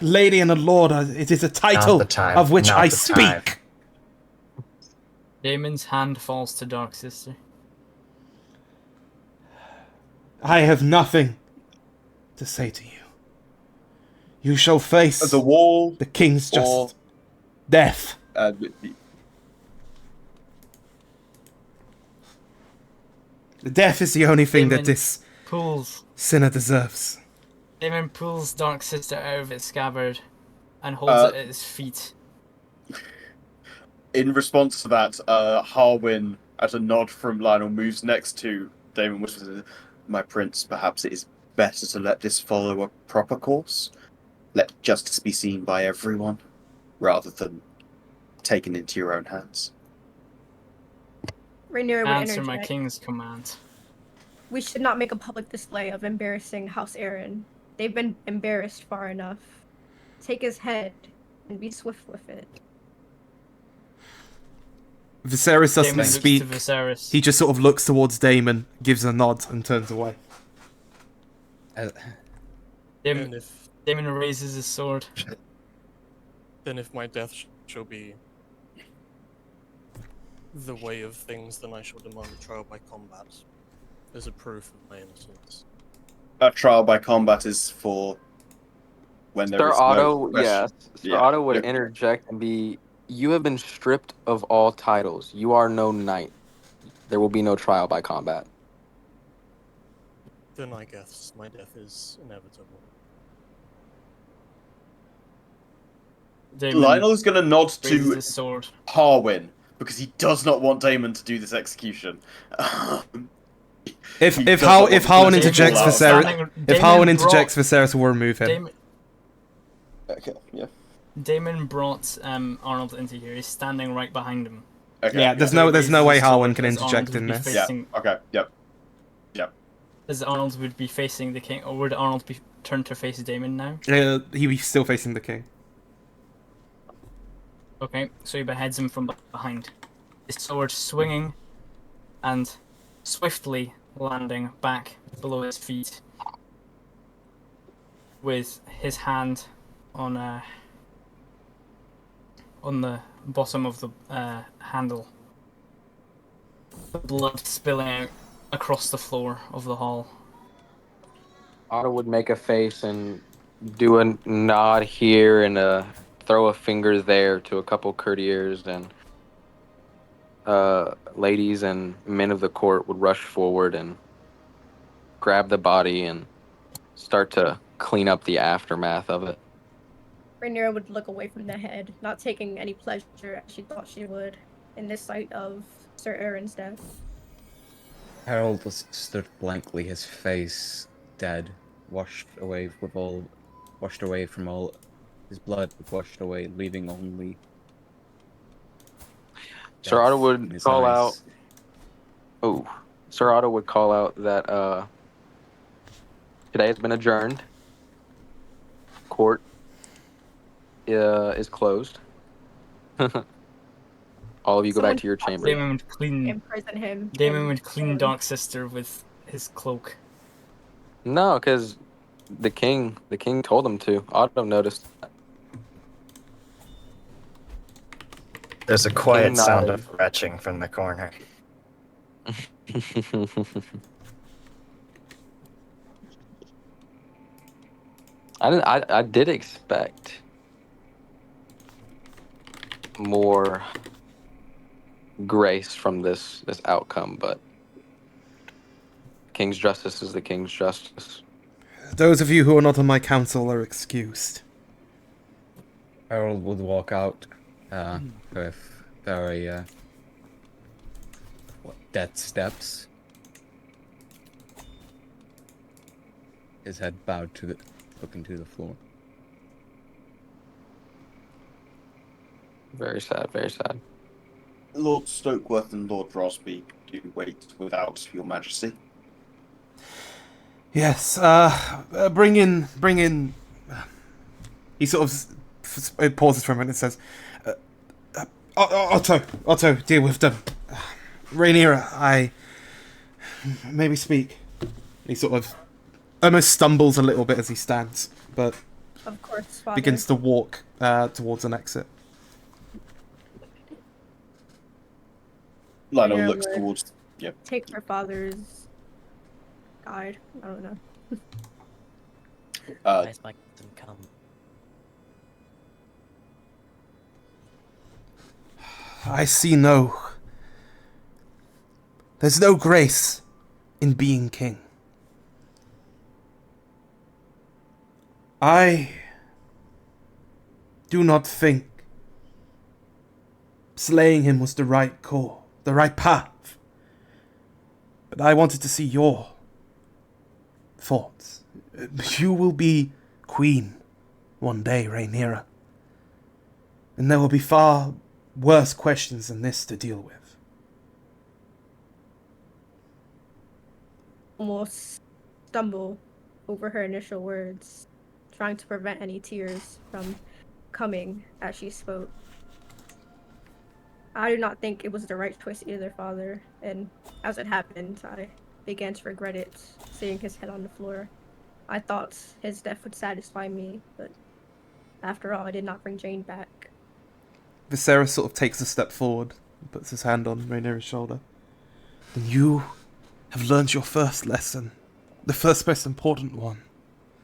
Lady and a lord, it is a title of which I speak. Daemon's hand falls to Dark Sister. I have nothing to say to you. You shall face the wall, the king's just death. Death is the only thing that this sinner deserves. Daemon pulls Dark Sister out of its scabbard and holds it at his feet. In response to that, Harwin, at a nod from Lionel, moves next to Daemon, whispers, "My prince, perhaps it is better to let this follow a proper course. Let justice be seen by everyone, rather than taken into your own hands." Rhaenyra would Answer interject. my king's command. We should not make a public display of embarrassing House Aaron. They've been embarrassed far enough. Take his head and be swift with it. Viserys doesn't Daemon looks speak. to Viserys. He just sort of looks towards Daemon, gives a nod, and turns away. Daemon raises his sword. Then if my death shall be the way of things, then I shall demand a trial by combat as a proof of my innocence. A trial by combat is for when there Sir is Otto, no question. Sir Otto would interject and be, "You have been stripped of all titles. You are no knight. There will be no trial by combat." Then I guess my death is inevitable. Lionel is going to nod raises to his sword. Harwin, because he does not want Daemon to do this execution. If Harwin interjects Viserys will remove him. Okay, yeah. Daemon brought Arnold into here. He's standing right behind him. Okay. Yeah, there's no way Harwin can interject in this. Yeah. Okay. Yep. As Arnold would be facing the king, or would Arnold be turned to face Daemon now? He's still facing the king. Okay, so he beheads him from behind. His sword swinging and swiftly landing back below his feet, with his hand on the bottom of the handle. The blood spilling out across the floor of the hall. Otto would make a face and do a nod here and throw a finger there to a couple courtiers, and ladies and men of the court would rush forward and grab the body and start to clean up the aftermath of it. Rhaenyra would look away from the head, not taking any pleasure as she thought she would in this sight of Sir Aaron's death. Harold stood blankly, his face dead, washed away from all his blood, washed away, leaving only. Sir Otto would his call eyes. out. Sir Otto would call out that today has been adjourned. Court is closed. All of you go back to your chamber. Daemon would clean. Imprison him. Daemon would clean Dark Sister with his cloak. No, because the king told him to. Otto noticed that. There's a quiet King sound nodded. of retching from the corner. I did expect more grace from this outcome, but king's justice is the king's justice. Those of you who are not on my council are excused. Harold would walk out with very dead steps. His head bowed to looking to the floor. Very sad, very sad. Lord Stokeworth and Lord Rosby do wait without your majesty. Yes, bring in. He sort of pauses for a minute and says, Otto, dear wisdom. Rhaenyra, I maybe speak. He sort of almost stumbles a little bit as he stands, but Of course, father. begins to walk towards an exit. Lionel Rhaenyra looks would towards. Yep. Take her father's guide. I don't know. Where's my kingdom come? I see there's no grace in being king. I do not think slaying him was the right call, the right path. But I wanted to see your thoughts. You will be queen one day, Rhaenyra. And there will be far worse questions than this to deal with. Almost stumble over her initial words, trying to prevent any tears from coming as she spoke. I do not think it was the right choice either, father, and as it happened, I began to regret it, seeing his head on the floor. I thought his death would satisfy me, but after all, I did not bring Jane back. Viserys sort of takes a step forward and puts his hand on Rhaenyra's shoulder. Then you have learned your first lesson, the first most important one,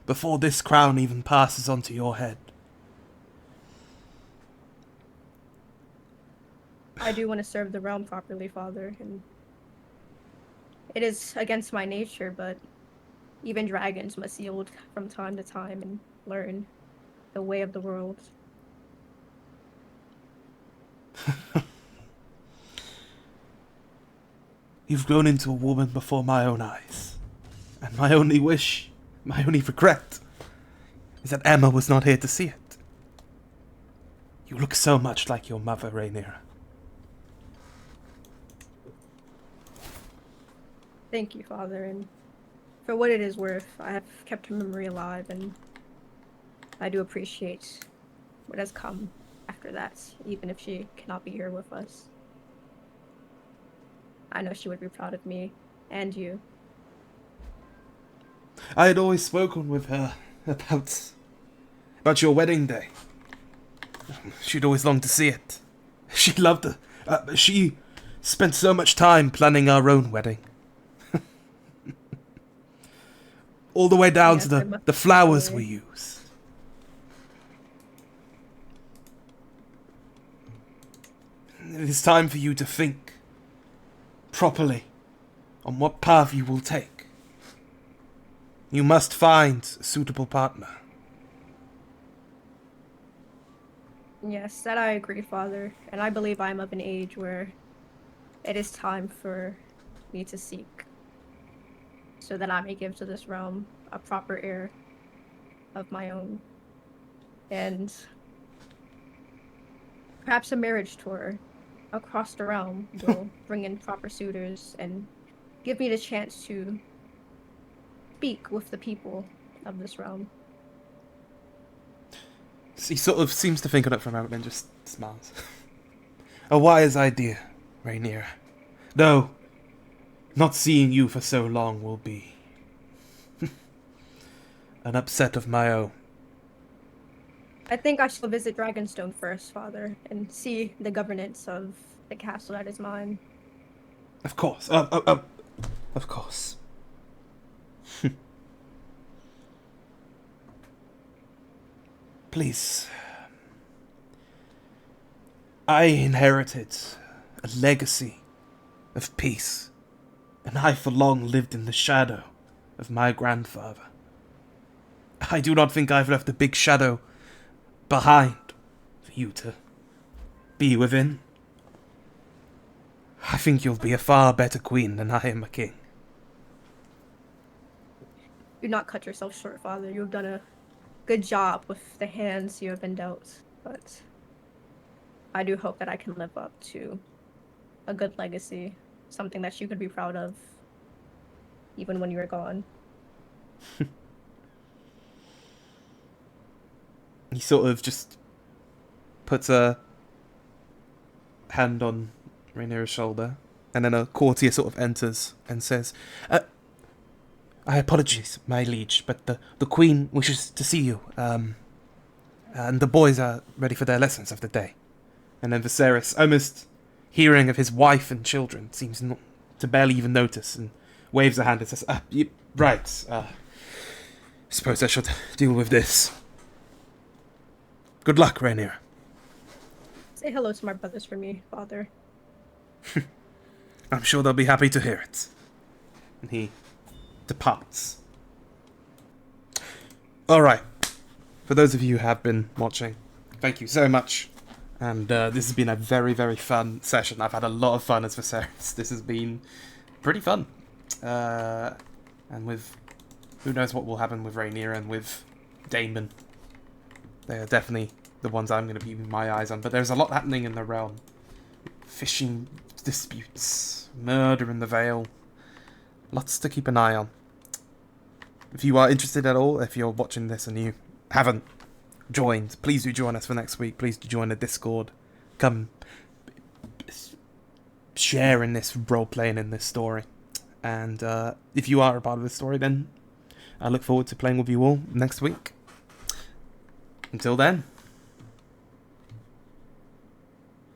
before this crown even passes onto your head. I do want to serve the realm properly, father, and it is against my nature, but even dragons must yield from time to time and learn the way of the world. You've grown into a woman before my own eyes. And my only wish, my only regret, is that Aemma was not here to see it. You look so much like your mother, Rhaenyra. Thank you, father, and for what it is worth, I have kept her memory alive, and I do appreciate what has come after that, even if she cannot be here with us. I know she would be proud of me, and you. I had always spoken with her about your wedding day. She'd always longed to see it. She loved it. She spent so much time planning our own wedding. All the way down to the flowers we use. It is time for you to think properly on what path you will take. You must find a suitable partner. Yes, that I agree, father, and I believe I am of an age where it is time for me to seek, so that I may give to this realm a proper heir of my own. And perhaps a marriage tour across the realm will bring in proper suitors and give me the chance to speak with the people of this realm. He sort of seems to think on it for a moment and just smiles. A wise idea, Rhaenyra. Though, not seeing you for so long will be an upset of my own. I think I shall visit Dragonstone first, father, and see the governance of the castle that is mine. Of course. Of course. Please. I inherited a legacy of peace, and I for long lived in the shadow of my grandfather. I do not think I've left a big shadow behind for you to be within. I think you'll be a far better queen than I am a king. Do not cut yourself short, father. You have done a good job with the hands you have been dealt, but I do hope that I can live up to a good legacy, something that you could be proud of, even when you're gone. He sort of just puts a hand on Rhaenyra's shoulder, and then a courtier sort of enters and says, I apologize, my liege, but the Queen wishes to see you, and the boys are ready for their lessons of the day. And then Viserys, almost hearing of his wife and children, seems not to barely even notice, and waves a hand and says, right, suppose I should deal with this. Good luck, Rhaenyra. Say hello to my brothers for me, father. I'm sure they'll be happy to hear it. And he departs. Alright. For those of you who have been watching, thank you so much. And this has been a very, very fun session. I've had a lot of fun as Viserys. This has been pretty fun. And with... who knows what will happen with Rhaenyra and with Daemon. They are definitely the ones I'm going to be keeping my eyes on. But there's a lot happening in the realm. Fishing disputes, murder in the Vale. Lots to keep an eye on. If you are interested at all, if you're watching this and you haven't joined, please do join us for next week. Please do join the Discord. Come share in this role-playing in this story. And if you are a part of this story, then I look forward to playing with you all next week. Until then.